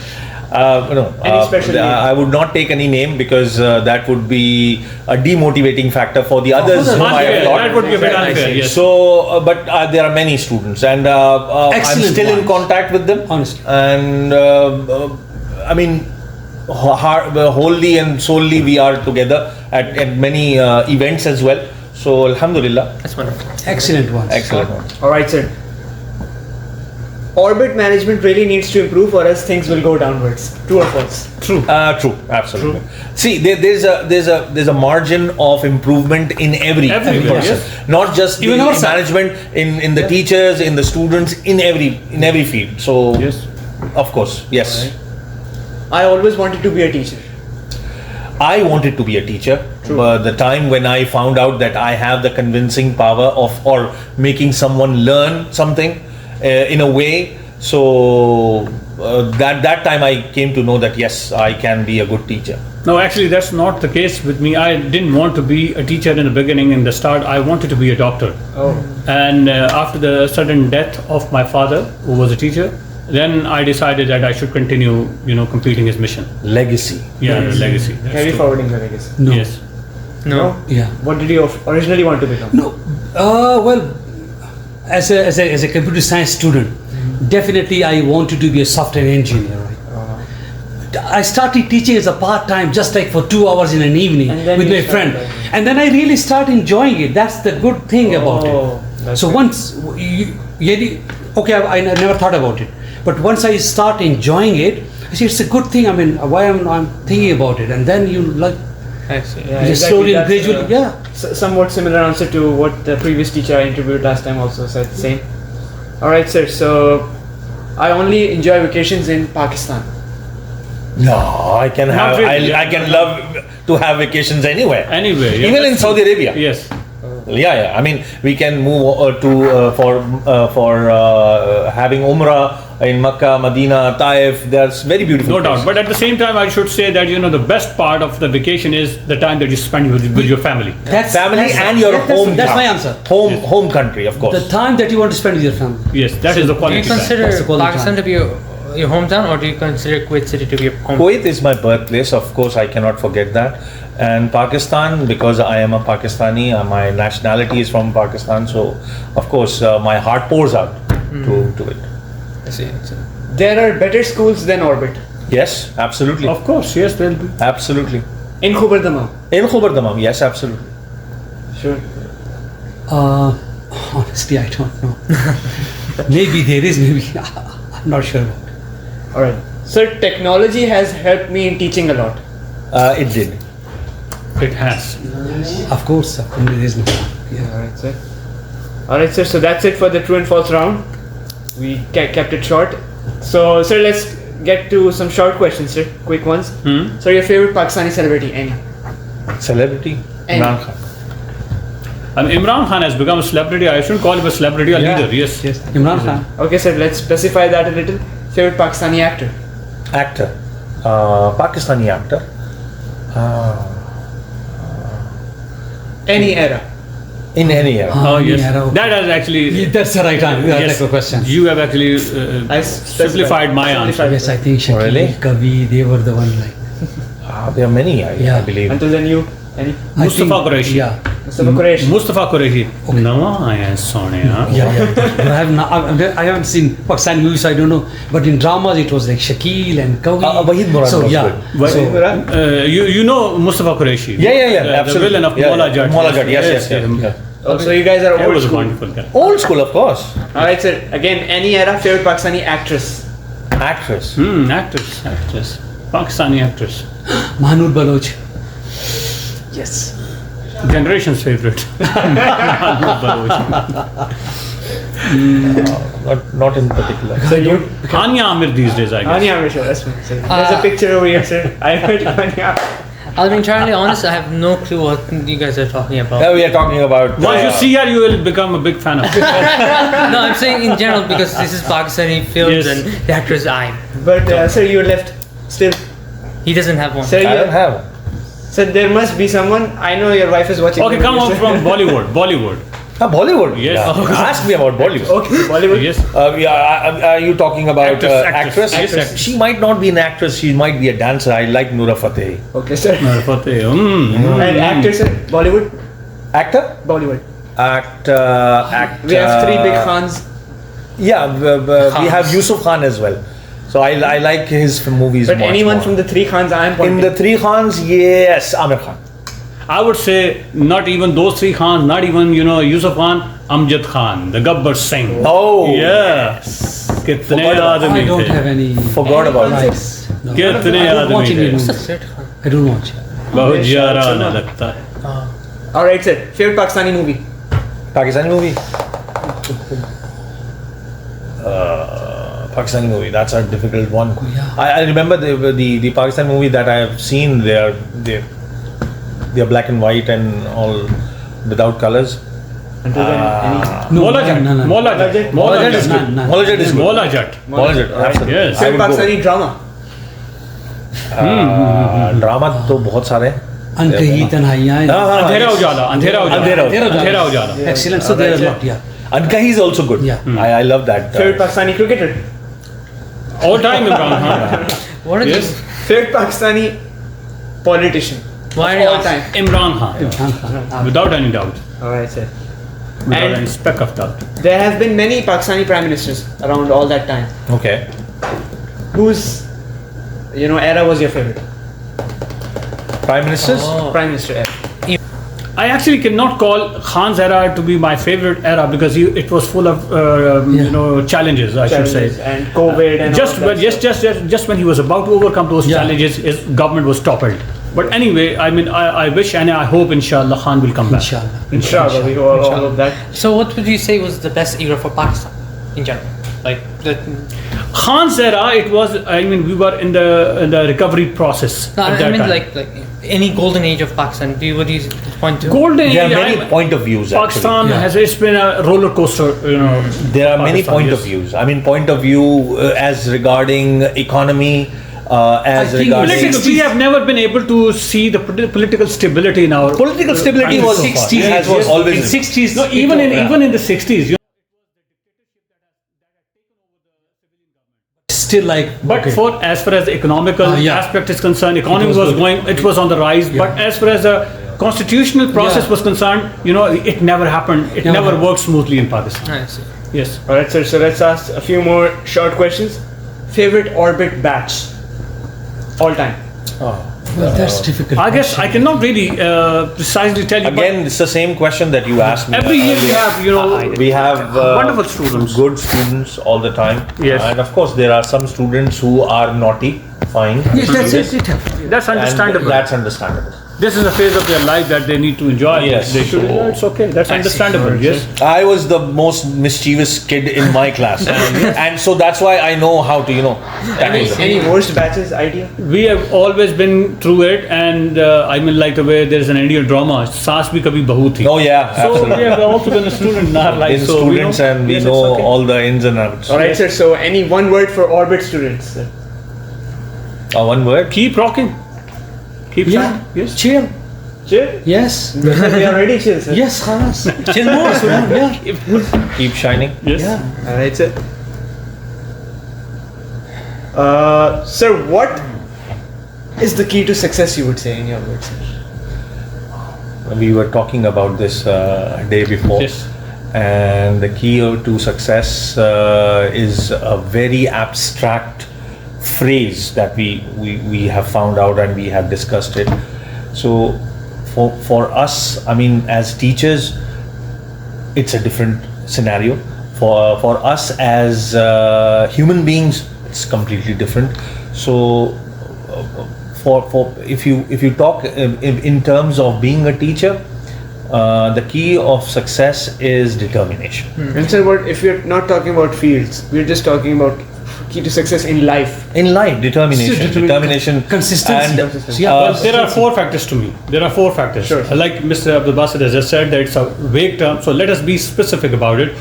No, Any special name? I would not take any name because that would be a demotivating factor for the others whom I have Unfair. taught. That would be a bit unfair, yes. So, but there are many students, and I'm Excellent still in ones. contact with them. Honestly. And I mean, wholly and solely we are together at many events as well. So, Alhamdulillah, That's wonderful. Excellent ones. excellent. Alright, sir. Orbit management really needs to improve, or else things will go downwards. True or false? True, absolutely. See, there's a margin of improvement in every Everywhere, person, yes. not just Even the ourselves. management, in the teachers, in the students, in every field. So, Yes. of course, yes. I always wanted to be a teacher. I wanted to be a teacher, but the time when I found out that I have the convincing power of or making someone learn something in a way, so that time I came to know that yes, I can be a good teacher. No, actually, that's not the case with me. I didn't want to be a teacher in the beginning, in the start. I wanted to be a doctor. Oh. And after the sudden death of my father, who was a teacher, then I decided that I should continue, completing his mission. Legacy. Yeah, the legacy. That's Carry true. forwarding the legacy. No. Yes. No. Yeah. What did you originally want to become? No. Well, as a computer science student, definitely I wanted to be a software engineer. Right? I started teaching as a part-time, just like for 2 hours in an evening And then with you my friend, started. and then I really start enjoying it. That's the good thing about it. that's So good. once I never thought about it, but once I start enjoying it, I see it's a good thing. I mean, why I'm thinking about it, and then you like. I see. Yeah, Just exactly. slowly and That's, gradually, yeah. Somewhat similar answer to what the previous teacher I interviewed last time also said the same. Alright, sir, so I only enjoy vacations in Pakistan. No, I can have. really. I can love to have vacations anywhere. Anywhere, yeah, even in that's Saudi Arabia. Yes. Yeah. I mean, we can move for having Umrah in Makkah, Medina, Taif. There's very beautiful. No doubt. places. But at the same time, I should say that the best part of the vacation is the time that you spend with your family. That's Family and your home. That's my answer. Home country, of course. The time that you want to spend with your family. Yes, that is the Do you quality time. consider That's the quality Pakistan time. to be your hometown, or do you consider Kuwait City to be your home? Kuwait is my birthplace, of course, I cannot forget that. And Pakistan, because I am a Pakistani, my nationality is from Pakistan, so of course my heart pours out to it. I see. There are better schools than Orbit. Yes, absolutely. Of course, yes, there'll be. Absolutely. In Khobar Damam. In Khobar Damam, yes, absolutely. Sure. Honestly, I don't know. Maybe there is, maybe I'm not sure about it. Alright. Sir, technology has helped me in teaching a lot. It did. It has. Of course, there is no. Yeah. Alright, sir. Alright, sir, so that's it for the true and false round. We kept it short. So, sir, let's get to some short questions, sir. Quick ones. Sir, your favorite Pakistani celebrity, any? Celebrity? And- Imran Khan. And Imran Khan has become a celebrity. I shouldn't call him a celebrity, a leader. Yes. Yes. Imran Khan. Okay, sir, let's specify that a little. Favorite Pakistani actor? Actor. Pakistani actor. Any era. In any era. Oh, yes. Yeah, okay. That has actually. That's the right answer. Yes, That's the question. You have actually I simplified my answer. Yes, I think Shakil, Really? Kavi, they were the one like. There are many, I Yeah. believe. Until then, you? Any? I Mustafa think- Qureshi. Yeah. Mustafa Qureshi. Mustafa Qureshi. Nawa aaya soneya. Yeah. But I haven't seen Pakistani movies, so I don't know. But in dramas, it was like Shakil and Kavi. Wahid Murad So was yeah. good. So, You know Mustafa Qureshi? Yeah, absolutely. The villain of Yeah, Mola yeah. Jat. Mola Jat, yes. Yeah. Oh, so you guys are He old was a school. wonderful guy. Old school, of course. Alright, sir. Again, any era, favorite Pakistani actress? Actress. Actress. Pakistani actress. Mahnood Baloch. Yes. Generation's favorite. Not in particular. So you? Anya Amir these days, I guess. Anya Amir, sure, that's fine. Sir. There's a picture over here, sir. I heard Anya. I'll be entirely honest, I have no clue what you guys are talking about. Now we are talking about. Once you see her, you will become a big fan of her. No, I'm saying in general because this is Pakistani films Yes. and the actor is I. But, sir, you left still. He doesn't have one. Sir, I don't have. So there must be someone. I know your wife is watching. Okay, the come video, on sir. from Bollywood. Bollywood. Yes. Yeah. Ask me about Bollywood. Okay, Bollywood. Yes. Are you talking about Actress. actress? Yes, actress. She might not be an actress. She might be a dancer. I like Noora Fateh. Okay, sir. Mm. And actor, sir. Bollywood. Actor? Bollywood. Actor. We have three big Khans. Yeah, we have Yusuf Khan as well. So I like his movies. But much anyone more. from the three Khans I am In pointing. the three Khans, yes, Amir Khan. I would say not even those three Khans, not even Yusuf Khan, Amjad Khan, the Gabbar Singh. Oh, Yes. कितने Forgot about- आदमी I don't थे? have any. Forgot about it. Likes. No. कितने I don't watch आदमी Indian थे? movies. I don't watch. बहुत याराना लगता है. Alright, sir. Favorite Pakistani movie. Pakistani movie. Pakistani movie. That's a difficult one. Yeah. I remember the Pakistani movie that I have seen. They are black and white and all without colors. Until then, any. No, Mola Jat. no. Mola Jat. Mola Mola Jat is Jat. none. Mola Jat is good. Mola Jat. Mola Jat, absolutely. Yes. I Favorite would go. Pakistani drama. Drama तो बहुत सारे हैं. Unkahi Tanhaiyan. अंधेरा उजाला. अंधेरा उजाला. अंधेरा उजाला. Excellent. So there are a lot. Yeah. Unkahi is also good. Yeah. I love that. Favorite Pakistani cricketer. All time Imran Khan. What are Yes. these? Favorite Pakistani politician. Why Of are you all asking? time. Imran Khan. Without any doubt. Alright, sir. without And- any speck of doubt. There have been many Pakistani prime ministers around all that time. Okay. Whose, era was your favorite? Prime Ministers? Prime Minister era. I actually cannot call Khan's era to be my favorite era because it was full of challenges, I should Challenges say. and COVID and Just all when that just when he was about to overcome those challenges, his government was toppled. But anyway, I wish and I hope inshallah Khan will come back. Inshallah, we all hope that. So what would you say was the best era for Pakistan in general? Like Khan's era, it was. We were in the recovery process. no, at I that mean time. like any golden age of Pakistan. What do you point to? Golden There age. are many point of views Pakistan actually. it's been a roller coaster. There are many Pakistan, point yes. of views. I mean, point of view as regarding economy, as think regarding Politically, we have never been able to see the political stability in our political stability in was 60s, has was always in 60s. No, even in the 60s. Still like. But okay. as far as the economical aspect is concerned, economy was was good. going, it was on the rise. But as far as the constitutional process was concerned, it never happened. It Never never happened. worked smoothly in Pakistan. I see. Yes. Alright, sir. So let's ask a few more short questions. Favorite orbit batch, all time. Well, that's difficult. I guess I cannot really precisely tell you. but again. It's the same question that you asked me. every year we earlier. have, We have wonderful students. good students all the time. Yes. And of course, there are some students who are naughty. Fine. Yes, that's Yes. it. That's And understandable. that's understandable. This is a phase of their life that they need to enjoy. Yes. They should. It's okay. That's understandable. Yes. I was the most mischievous kid in my class, and so that's why I know how to, tackle them. Any worst batches idea? We have always been through it, and like the way there's an Indian drama, Saas Bhi Kabhi Bahu Thi. Oh yeah, So absolutely. we have also been a student in our life. In so students, and we yes, know it's okay. all the ins and outs. Alright, sir. So any one word for orbit students? Sir? One word. Keep rocking. Keep Yeah. shining. Yes. Chill. Chill. Yes. We are ready, chill, sir. Yes, Khalas. Chill more. Yeah. Keep shining. Yes. Yeah. Alright, sir. Sir, what is the key to success? You would say in your words, sir. We were talking about this day before. Yes. And the key to success is a very abstract phrase that we have found out and we have discussed it. So for us, as teachers, it's a different scenario. For us as human beings, it's completely different. So for if you talk in terms of being a teacher, the key of success is determination. And sir, what if we're not talking about fields? We're just talking about key to success in life. In life, determination, Consistency. and Yeah, There are four factors to me. There are four factors. Sure. Like Mr. ABDUL-BASIT has just said, that it's a vague term. So let us be specific about it.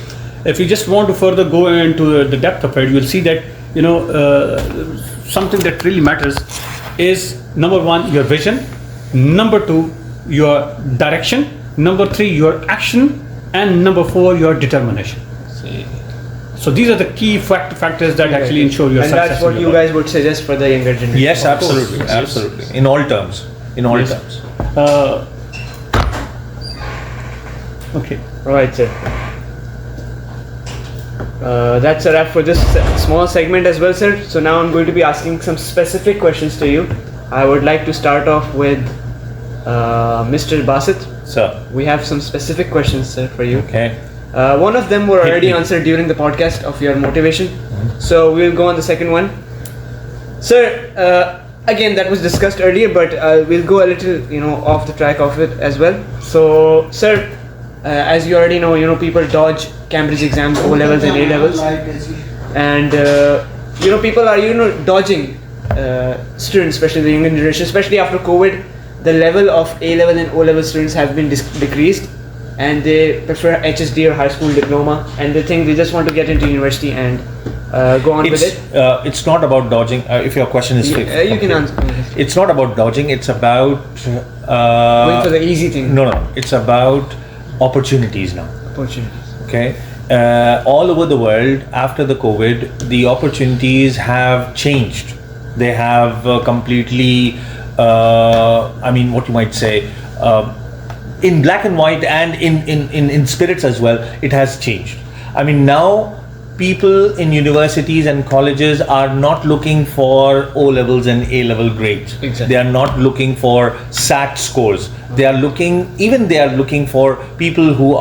If you just want to further go into the depth of it, you will see that something that really matters is number one, your vision. Number two, your direction. Number three, your action. And number four, your determination. So these are the key factors that actually ensure your And success. that's what in you your life. guys would suggest for the younger generation. yes, Of course. absolutely, Yes. absolutely. In all terms, terms. Okay. Alright, sir. That's a wrap for this small segment as well, sir. So now I'm going to be asking some specific questions to you. I would like to start off with Mr. Basit. So, We have some specific questions, sir, for you. okay. One of them were already me. answered during the podcast of your motivation. So we'll go on the second one. Sir, again, that was discussed earlier, but we'll go a little, off the track of it as well. So, sir, as you already know, people dodge Cambridge exams, O levels and A levels, and people are dodging students, especially the younger generation, especially after COVID. The level of A level and O level students have been decreased, and they prefer HSD or high school diploma, and they think they just want to get into university and go on with it. It's not about dodging. If your question is You can answer. It's not about dodging. It's about Going for the easy thing. no. It's about opportunities now. Opportunities. Okay. All over the world, after the COVID, the opportunities have changed. They have completely, what you might say, in black and white and in spirits as well, it has changed. I mean, now people in universities and colleges are not looking for O levels and A level grades. Exactly. They are not looking for SAT scores. They are looking for people who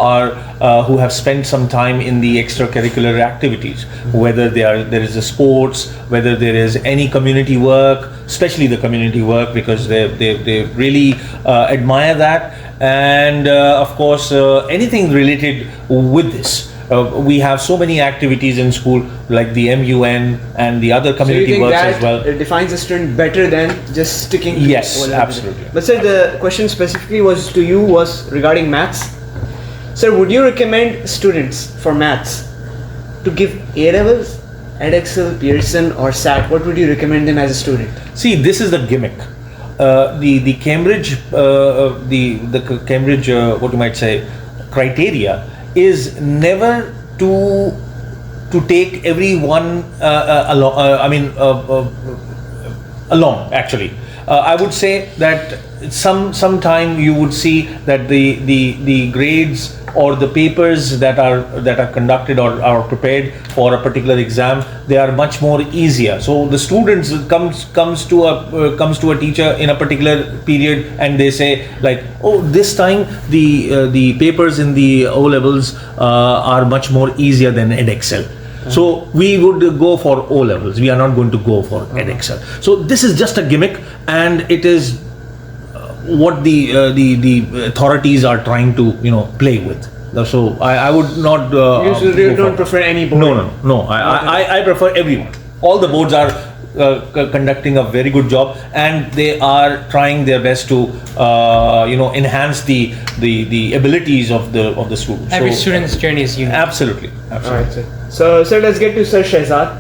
have spent some time in the extracurricular activities, whether there is a sports, whether there is any community work, especially the community work, because they really admire that, and of course anything related with this. We have so many activities in school, like the MUN and the other community works as well. It defines a student better than just sticking to Yes, O-level. absolutely. But sir, the question specifically was to you was regarding maths. Sir, would you recommend students for maths to give A levels, Edexcel, Pearson, or SAT? What would you recommend them as a student? See, this is the gimmick. The Cambridge, the Cambridge, what you might say, criteria is never to take everyone along. Actually, I would say that sometime you would see that the grades or the papers that are conducted or are prepared for a particular exam, they are much more easier. So the students comes to a teacher in a particular period and they say like, oh, this time the papers in the O levels are much more easier than Edexcel. So we would go for O levels. We are not going to go for Edexcel. So this is just a gimmick, and it is what the authorities are trying to play with. So I would not. You don't prefer any board? No. I prefer everyone. All the boards are conducting a very good job, and they are trying their best to enhance the abilities of the students. Every So, student's journey is unique. absolutely. Alright, sir. So, sir, let's get to Sir Shahzad.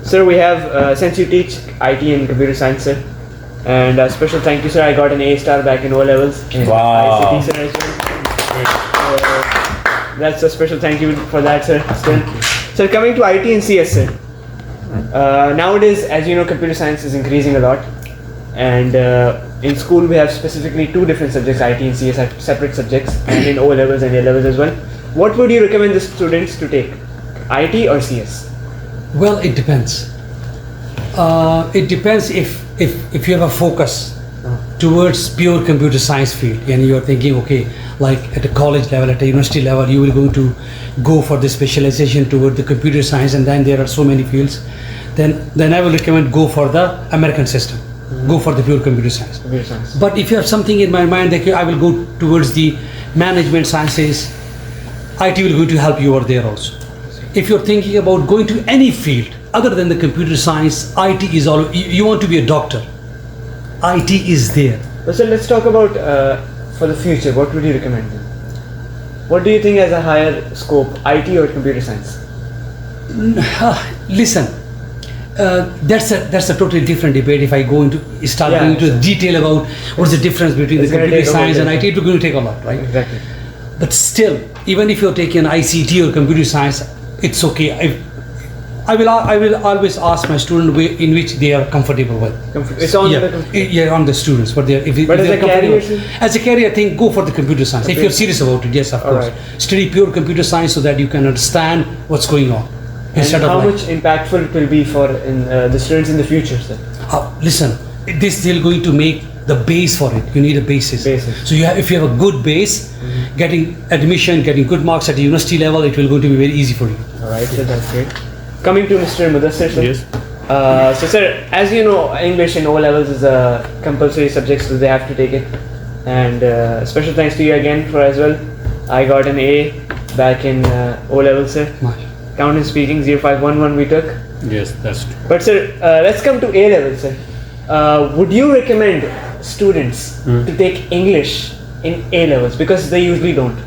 Sir, we have, since you teach IT and computer science, sir, and a special thank you, sir. I got an A star back in O levels. In Wow. ICT, sir, as well. That's a special thank you for that, sir. Sir, coming to IT and CS, sir. Nowadays, as you know, computer science is increasing a lot, and in school we have specifically two different subjects, IT and CS are separate subjects, and in O levels and A levels as well. What would you recommend the students to take, IT or CS? Well, it depends. It depends if you have a focus towards pure computer science field and you are thinking, okay, like at a college level, at a university level, you will going to go for the specialization toward the computer science, and then there are so many fields. Then I will recommend go for the American system. Go for the pure computer science. Computer science. But if you have something in my mind that I will go towards the management sciences, IT will going to help you over there also. If you're thinking about going to any field other than the computer science, IT is all. You want to be a doctor, IT is there. So let's talk about for the future. What would you recommend them? What do you think has a higher scope, IT or computer science? Listen, that's a totally different debate. If I go into going into the detail about what's the difference between It's the gonna computer take a science whole and IT, it's going to take a lot, right? Exactly. But still, even if you're taking ICT or computer science, it's okay. I will always ask my student in which they are comfortable with. It's on the On the students. But as a career, as a career, I think go for the computer science. If you're serious about it, yes, of course. Alright. Study pure computer science so that you can understand what's going on. And how much impactful it will be for the students in the future, sir? Listen, they're going to make the base for it. You need a basis. So if you have a good base, getting admission, getting good marks at the university level, it will going to be very easy for you. Alright, so that's great. Coming to Mr. Mudassir, sir. Yes. So sir, as you know, English in O levels is a compulsory subject, so they have to take it. And special thanks to you again for as well. I got an A back in O levels, sir. Count and speaking 0511 we took. Yes, that's true. But sir, let's come to A level, sir. Would you recommend students to take English in A levels, because they usually don't?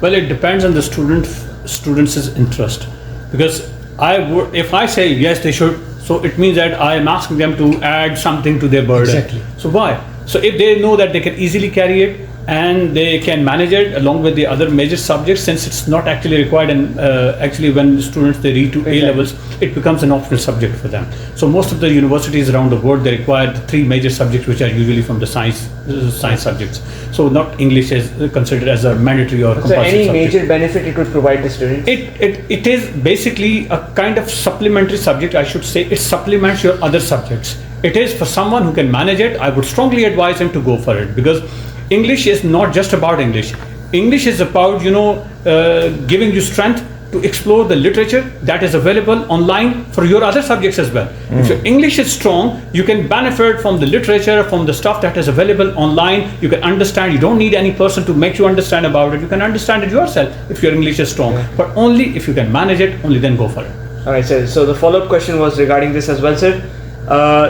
Well, it depends on the students' interest, because if I say yes, they should, so it means that I am asking them to add something to their burden. Exactly. So why? So if they know that they can easily carry it, and they can manage it along with the other major subjects, since it's not actually required. And actually, when students they read to A levels, it becomes an optional subject for them. So most of the universities around the world, they require the 3 major subjects, which are usually from the science subjects. So not English is considered as a mandatory or compulsory So any subject. major benefit it would provide the students? It is basically a kind of supplementary subject, I should say. It supplements your other subjects. It is for someone who can manage it. I would strongly advise him to go for it, because English is not just about English. English is about, giving you strength to explore the literature that is available online for your other subjects as well. If your English is strong, you can benefit from the literature, from the stuff that is available online. You can understand. You don't need any person to make you understand about it. You can understand it yourself if your English is strong. But only if you can manage it, only then go for it. All right, sir. So the follow-up question was regarding this as well, sir.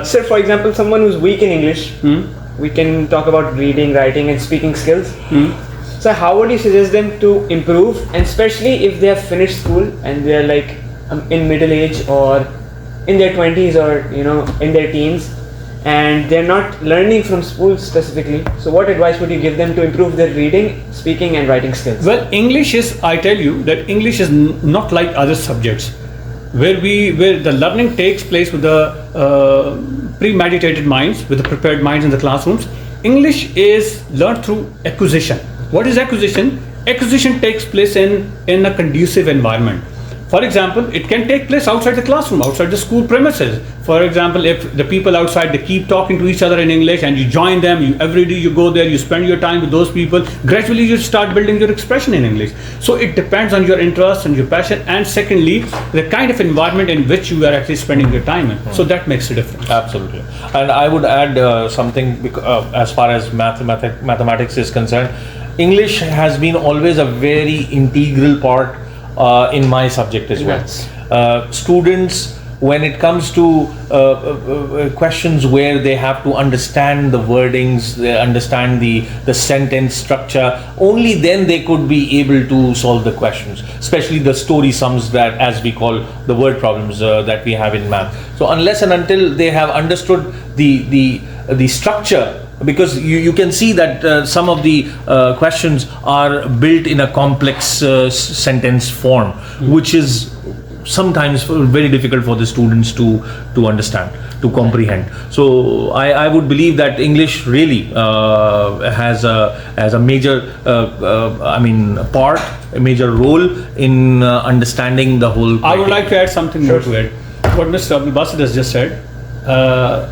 Sir, for example, someone who's weak in English, we can talk about reading, writing, and speaking skills. So how would you suggest them to improve, and especially if they have finished school and they are like in middle age or in their 20s or in their teens, and they're not learning from school specifically? So what advice would you give them to improve their reading, speaking, and writing skills? Well, English is, I tell you that English is not like other subjects, where the learning takes place with the premeditated minds, with the prepared minds in the classrooms. English is learned through acquisition. What is acquisition? Acquisition takes place in a conducive environment. For example, it can take place outside the classroom, outside the school premises. For example, if the people outside, they keep talking to each other in English and you join them, every day you go there, you spend your time with those people, gradually you start building your expression in English. So it depends on your interest and your passion, and secondly, the kind of environment in which you are actually spending your time in. So that makes a difference. Absolutely. And I would add something as far as mathematics is concerned. English has been always a very integral part in my subject as well. Students, when it comes to questions where they have to understand the wordings, they understand the sentence structure, only then they could be able to solve the questions, especially the story sums, that as we call the word problems that we have in math. So unless and until they have understood the structure, because you can see that some of the questions are built in a complex sentence form, which is sometimes very difficult for the students to understand, to comprehend. So I would believe that English really has a major part, a major role in understanding the whole. I would like to add something more to it. What Mr. ABDUL-BASIT has just said. I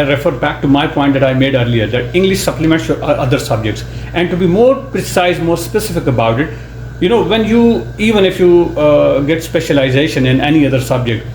refer back to my point that I made earlier, that English supplements your other subjects. And to be more precise, more specific about it, even if you get specialization in any other subject,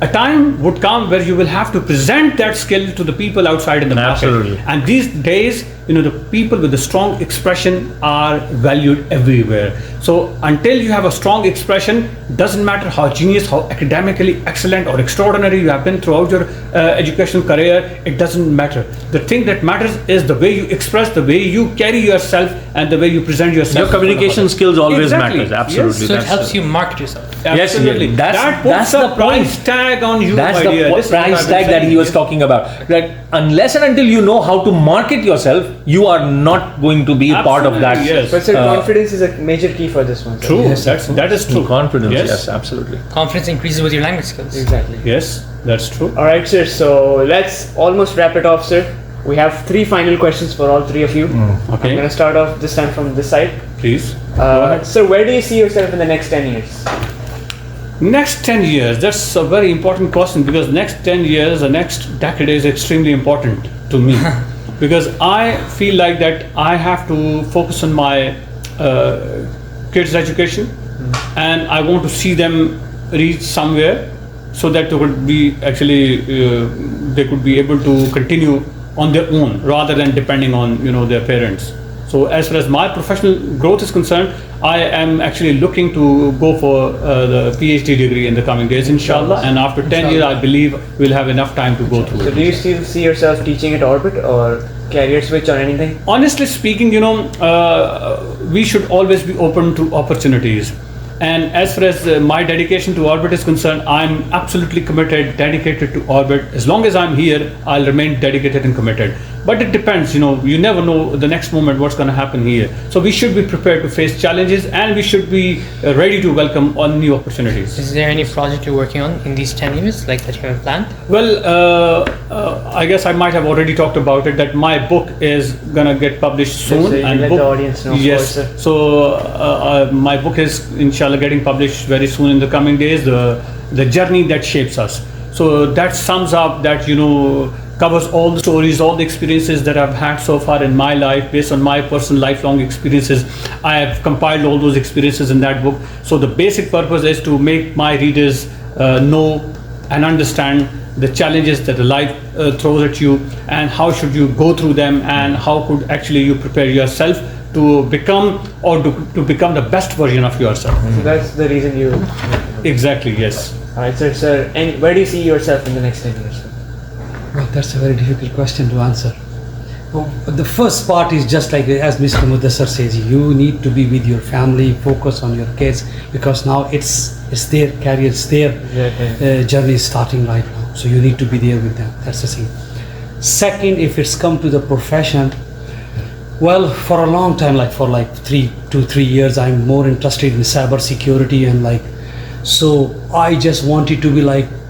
a time would come where you will have to present that skill to the people outside in the market. Absolutely. And these days, the people with the strong expression are valued everywhere. So until you have a strong expression, doesn't matter how genius, how academically excellent or extraordinary you have been throughout your educational career, it doesn't matter. The thing that matters is the way you express, the way you carry yourself, and the way you present yourself. Your communication skills always matters. Absolutely. Yes. So it helps you market yourself. Yes, Absolutely. that's puts the a price tag on you, That's my dear. the This is price what I've been tag that saying. he was talking about. That unless and until you know how to market yourself, you are not going to be a part of that. Absolutely, yes. But sir, confidence is a major key for this one, sir. True. That is true. Confidence, Yes. yes, absolutely. Confidence increases with your language skills. Exactly. Yes, that's true. All right, sir. So let's almost wrap it off, sir. We have 3 final questions for all 3 of you. Okay. I'm going to start off this time from this side. Please. Go ahead. Sir, where do you see yourself in the next 10 years? Next 10 years, that's a very important question, because next 10 years, the next decade is extremely important to me. Because I feel like that I have to focus on my kids' education, and I want to see them reach somewhere so that they could be they could be able to continue on their own rather than depending on their parents. So as far as my professional growth is concerned, I am actually looking to go for the PhD degree in the coming days, inshallah. And after 10 years, I believe we'll have enough time to go through So it. do you still see yourself teaching at Orbit or career switch or anything? Honestly speaking, we should always be open to opportunities. And as far as my dedication to Orbit is concerned, I'm absolutely committed, dedicated to Orbit. As long as I'm here, I'll remain dedicated and committed. But it depends, you never know the next moment what's going to happen here. So we should be prepared to face challenges, and we should be ready to welcome all new opportunities. Is there any project you're working on in these 10 years, like that you have planned? Well, I guess I might have already talked about it, that my book is going to get published soon. So you and let the audience know. Yes. Of course, So my book is inshallah getting published very soon in the coming days, the journey that shapes us. So that sums up, that covers all the stories, all the experiences that I've had so far in my life, based on my personal lifelong experiences. I have compiled all those experiences in that book. So the basic purpose is to make my readers know and understand the challenges that life throws at you, and how should you go through them, and how could actually you prepare yourself to become, or to become the best version of yourself. So that's the reason you... Exactly, yes. Alright, sir, and where do you see yourself in the next 10 years? Well, that's a very difficult question to answer. Well, the first part is just like as Mr. Mudassir says, you need to be with your family, focus on your kids, because now it's their career, it's their journey is starting right now. So you need to be there with them. That's the thing. Second, if it's come to the profession, well, for a long time, like for 2-3 years, I'm more interested in cyber security, and so I just wanted to be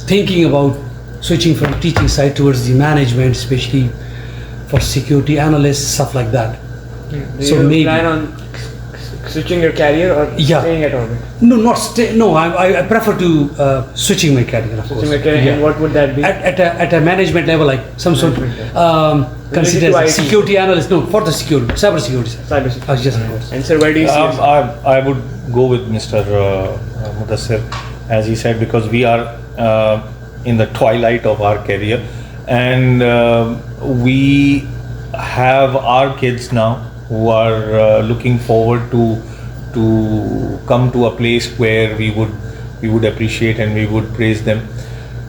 thinking about switching from teaching side towards the management, especially for security analysts, stuff like that. Do So you maybe plan on switching your career or staying at Orbit? No, not stay. No, I prefer to switching my career. Of course. Switching your career, Yeah. and what would that be? At a management level, like some sort of consider Related to as IT. security analyst. No, for the security, cyber security. Cybersecurity. I was just of course. And sir, where do you see yourself? I would go with Mr. Mudassir, as he said, because we are in the twilight of our career, and we have our kids now who are looking forward to come to a place where we would appreciate and we would praise them.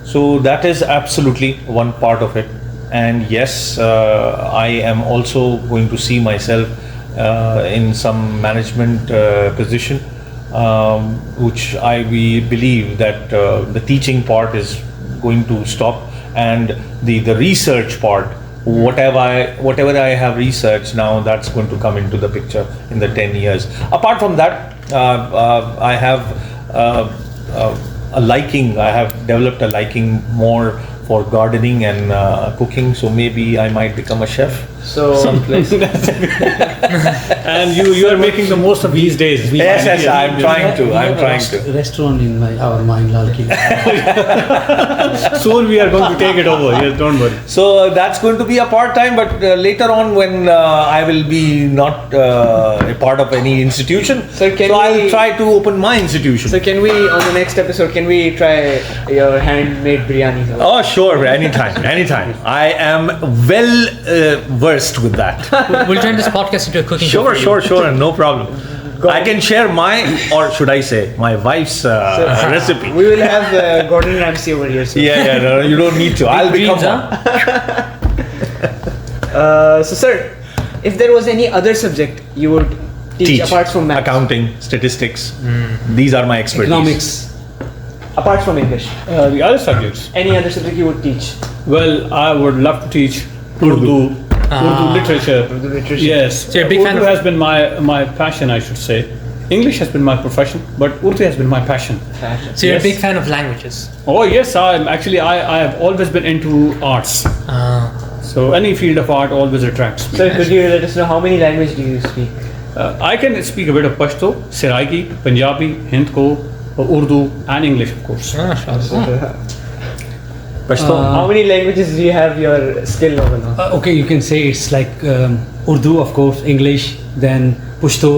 So that is absolutely one part of it. And yes, I am also going to see myself in some management position, which we believe that the teaching part is going to stop, and the research part, whatever I have researched now, that's going to come into the picture in the 10 years. Apart from that, I have I have developed a liking more for gardening and cooking, so maybe I might become a chef. So, someplace. And you are making the most of these days. Yes, I'm trying to. Restaurant in our mind, Lal Ki. Soon we are going to take it over. Yes, don't worry. So that's going to be a part-time, but later on when I will be not a part of any institution, Sir, I'll try to open my institution. So can we, on the next episode, can we try your handmade biryani? Oh, sure, anytime. I am well versed with that. We'll turn this podcast into a cooking show. Sure, no problem. I can share my, or should I say, my wife's recipe. We will have Gordon Ramsay over here. So. Yeah, no, you don't need to. I'll become one. So, sir, if there was any other subject you would teach apart from math, accounting, statistics, these are my expertise. Economics. apart from English, The other subjects. any other subject you would teach? Well, I would love to teach Urdu literature. Urdu literature. Yes. So you're a big fan Urdu of- has been my passion, I should say. English has been my profession, but Urdu has been my passion. So you're Yes. a big fan of languages. Oh yes, I have always been into arts. So any field of art always attracts me. So could you let us know how many languages do you speak? I can speak a bit of Pashto, Seraiki, Punjabi, Hindko, Urdu, and English, of course. How many languages do you have your skill level on? Okay, you can say it's like Urdu, of course, English, then Pashto,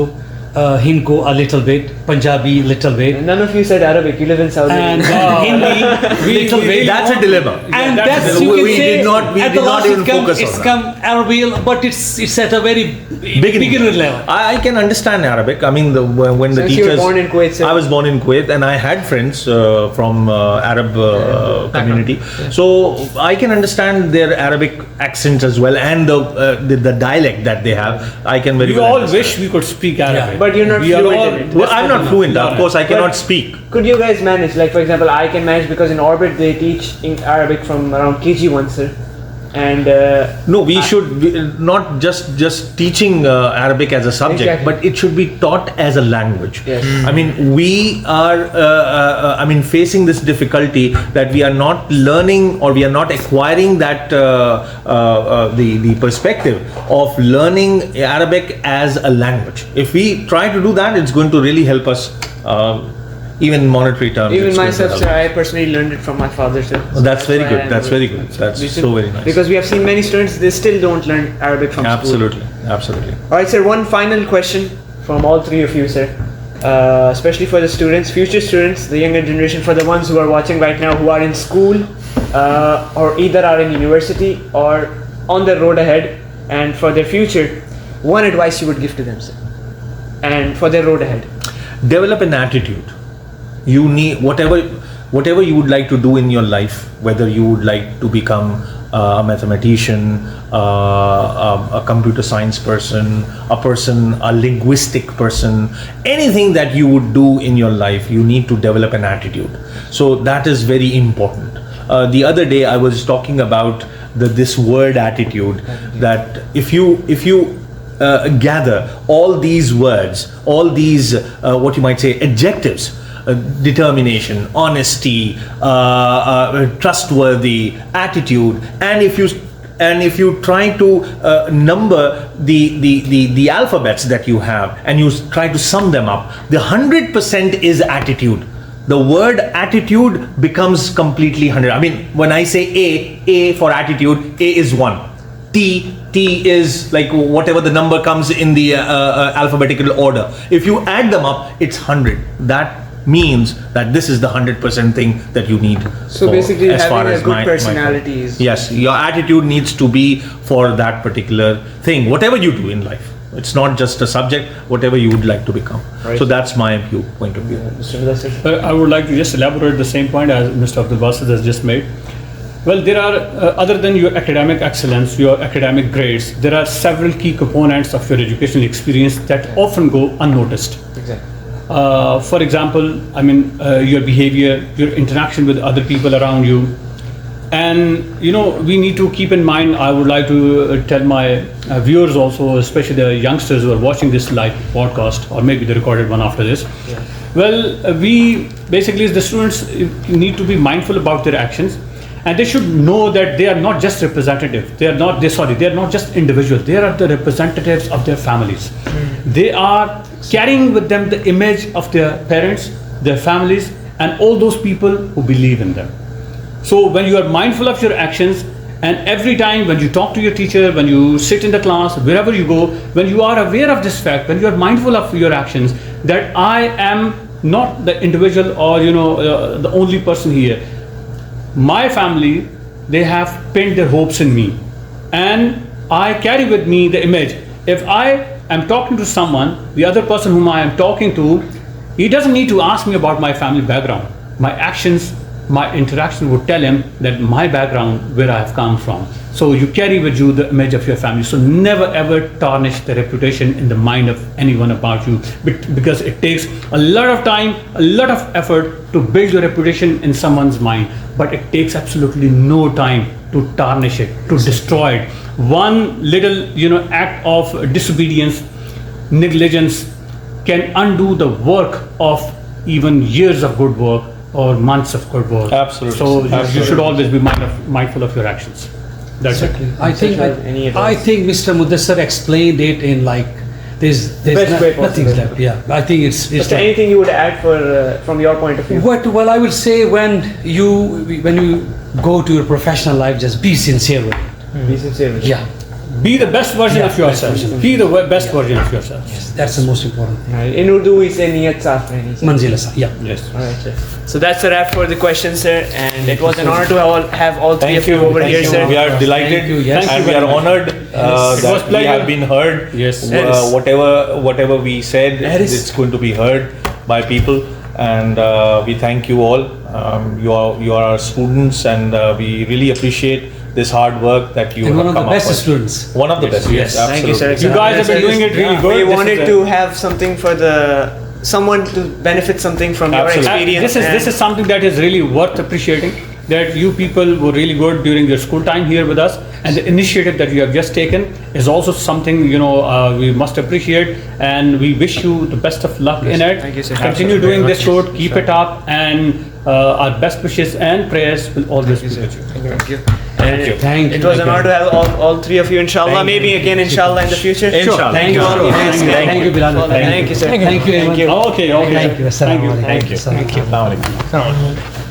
Hindko a little bit, Punjabi little bit, None of you said Arabic. You live in Saudi. and Hindi little bit. That's a dilemma. And Yeah, that's a you dilemma. can We say did not even focus on it's that. come Arabic, but it's at a very beginner level. I can understand Arabic. I mean, when the Since you were teachers. born in Kuwait, sir. I was born in Kuwait, and I had friends from Arab community, so I can understand their Arabic accents as well, and the dialect that they have. I can very We well all understand. wish we could speak Arabic. But you're not We are fluent all in it. Well, I'm not fluent. Of course, I cannot speak. Could you guys manage? Like, for example, I can manage because in Orbit they teach in Arabic from around KG1, sir. and No, we should not just teaching Arabic as a subject, Exactly. but it should be taught as a language. Yes. I mean, we are, facing this difficulty that we are not learning or we are not acquiring that the perspective of learning Arabic as a language. If we try to do that, it's going to really help us. Even in monetary terms. even it's going to myself, help. sir, I personally learned it from my father, sir. Oh, that's very why good. I'm That's very good. That's we should- so very nice. Because we have seen many students, they still don't learn Arabic from school. Absolutely, absolutely. All right, sir, one final question from all three of you, sir. Especially for the students, future students, the younger generation, for the ones who are watching right now who are in school or either are in university or on the road ahead, and for their future, one advice you would give to them, sir, and for their road ahead. Develop an attitude. You need whatever you would like to do in your life, whether you would like to become a mathematician, a computer science person, a linguistic person, anything that you would do in your life, you need to develop an attitude. So that is very important. The other day I was talking about this word attitude, that if you gather all these words, all these what you might say adjectives, determination, honesty, trustworthy, attitude, and if you try to number the alphabets that you have and you try to sum them up, the 100% is attitude. The word attitude becomes completely 100. I mean, when I say A for attitude, A is 1. T is like whatever the number comes in the alphabetical order. If you add them up, it's 100. That means that this is the 100% thing that you need. So basically, as far having a as good my personality is. Yes, your attitude needs to be for that particular thing, whatever you do in life. It's not just a subject, whatever you would like to become. Right. So that's my point of view. Mr. Mudassir. I would like to just elaborate the same point as Mr. Abdul-Basit has just made. Well, there are, other than your academic excellence, your academic grades, there are several key components of your educational experience that often go unnoticed. Exactly. For example, I mean, your behavior, your interaction with other people around you. And, we need to keep in mind, I would like to tell my viewers also, especially the youngsters who are watching this live podcast, or maybe the recorded one after this. Yeah. Well, we basically, the students need to be mindful about their actions. And they should know that they are not just representative. They are not just individuals. They are the representatives of their families. They are carrying with them the image of their parents, their families, and all those people who believe in them. So when you are mindful of your actions, and every time when you talk to your teacher, when you sit in the class, wherever you go, when you are aware of this fact, when you are mindful of your actions, that I am not the individual or the only person here. My family, they have pinned their hopes in me, and I carry with me the image. If I am talking to someone, the other person whom I am talking to, he doesn't need to ask me about my family background. My actions, my interaction would tell him that my background, where I have come from. So you carry with you the image of your family. So never ever tarnish the reputation in the mind of anyone about you, because it takes a lot of time, a lot of effort to build your reputation in someone's mind, but it takes absolutely no time to tarnish it, to destroy it. One little act of disobedience, negligence can undo the work of even years of good work or months of good work. Absolutely. So you Absolutely. should always be mindful of your actions. That's it. I think Any advice? I think Mr. Mudassir explained it in like there's Best way nothing possible. left. Yeah, I think it's Is there like, anything you would add from your point of view? well, I would say when you go to your professional life, just be sincere with it. Be sincere. Yeah, Be the best version Yeah, of yourself. best version. Be the best version of yourself. that's the most important thing. Right. In Urdu, we say niyat saaf rehni chahiye. Manzila sa, yeah. Yes. All right, sir. So that's a wrap for the questions, sir. And it was an honor to have all three of you over Thank here, you. sir. We are delighted Thank you, yes. and Thank we you are very much. honored It was that we pleasure. have been heard. Yes. Yes. Whatever we said, Yes. it's going to be heard by people, and we thank you all. You are our students, and we really appreciate this hard work that you And have one of the come up best with. students. One of the best. Yes, absolutely. Thank you, sir. You guys have been doing it really good. We This wanted is to have something for someone to benefit something from your Absolutely. experience. This is something that is really worth appreciating. that you people were really good during your school time here with us, and the initiative that you have just taken is also something, you know, we must appreciate, and we wish you the best of luck in it. Thank you, sir. Continue doing this good, keep it up, and our best wishes and prayers will always be with you. Thank you. It was an honor to have all three of you, inshallah. Maybe again, inshallah, in the future. Inshallah. Thank you all. Thank you, Bilal. Thank you, sir. Thank you. Okay. Thank you. Assalamu alaikum. Thank you. Assalamu alaikum. Assalamu alaikum.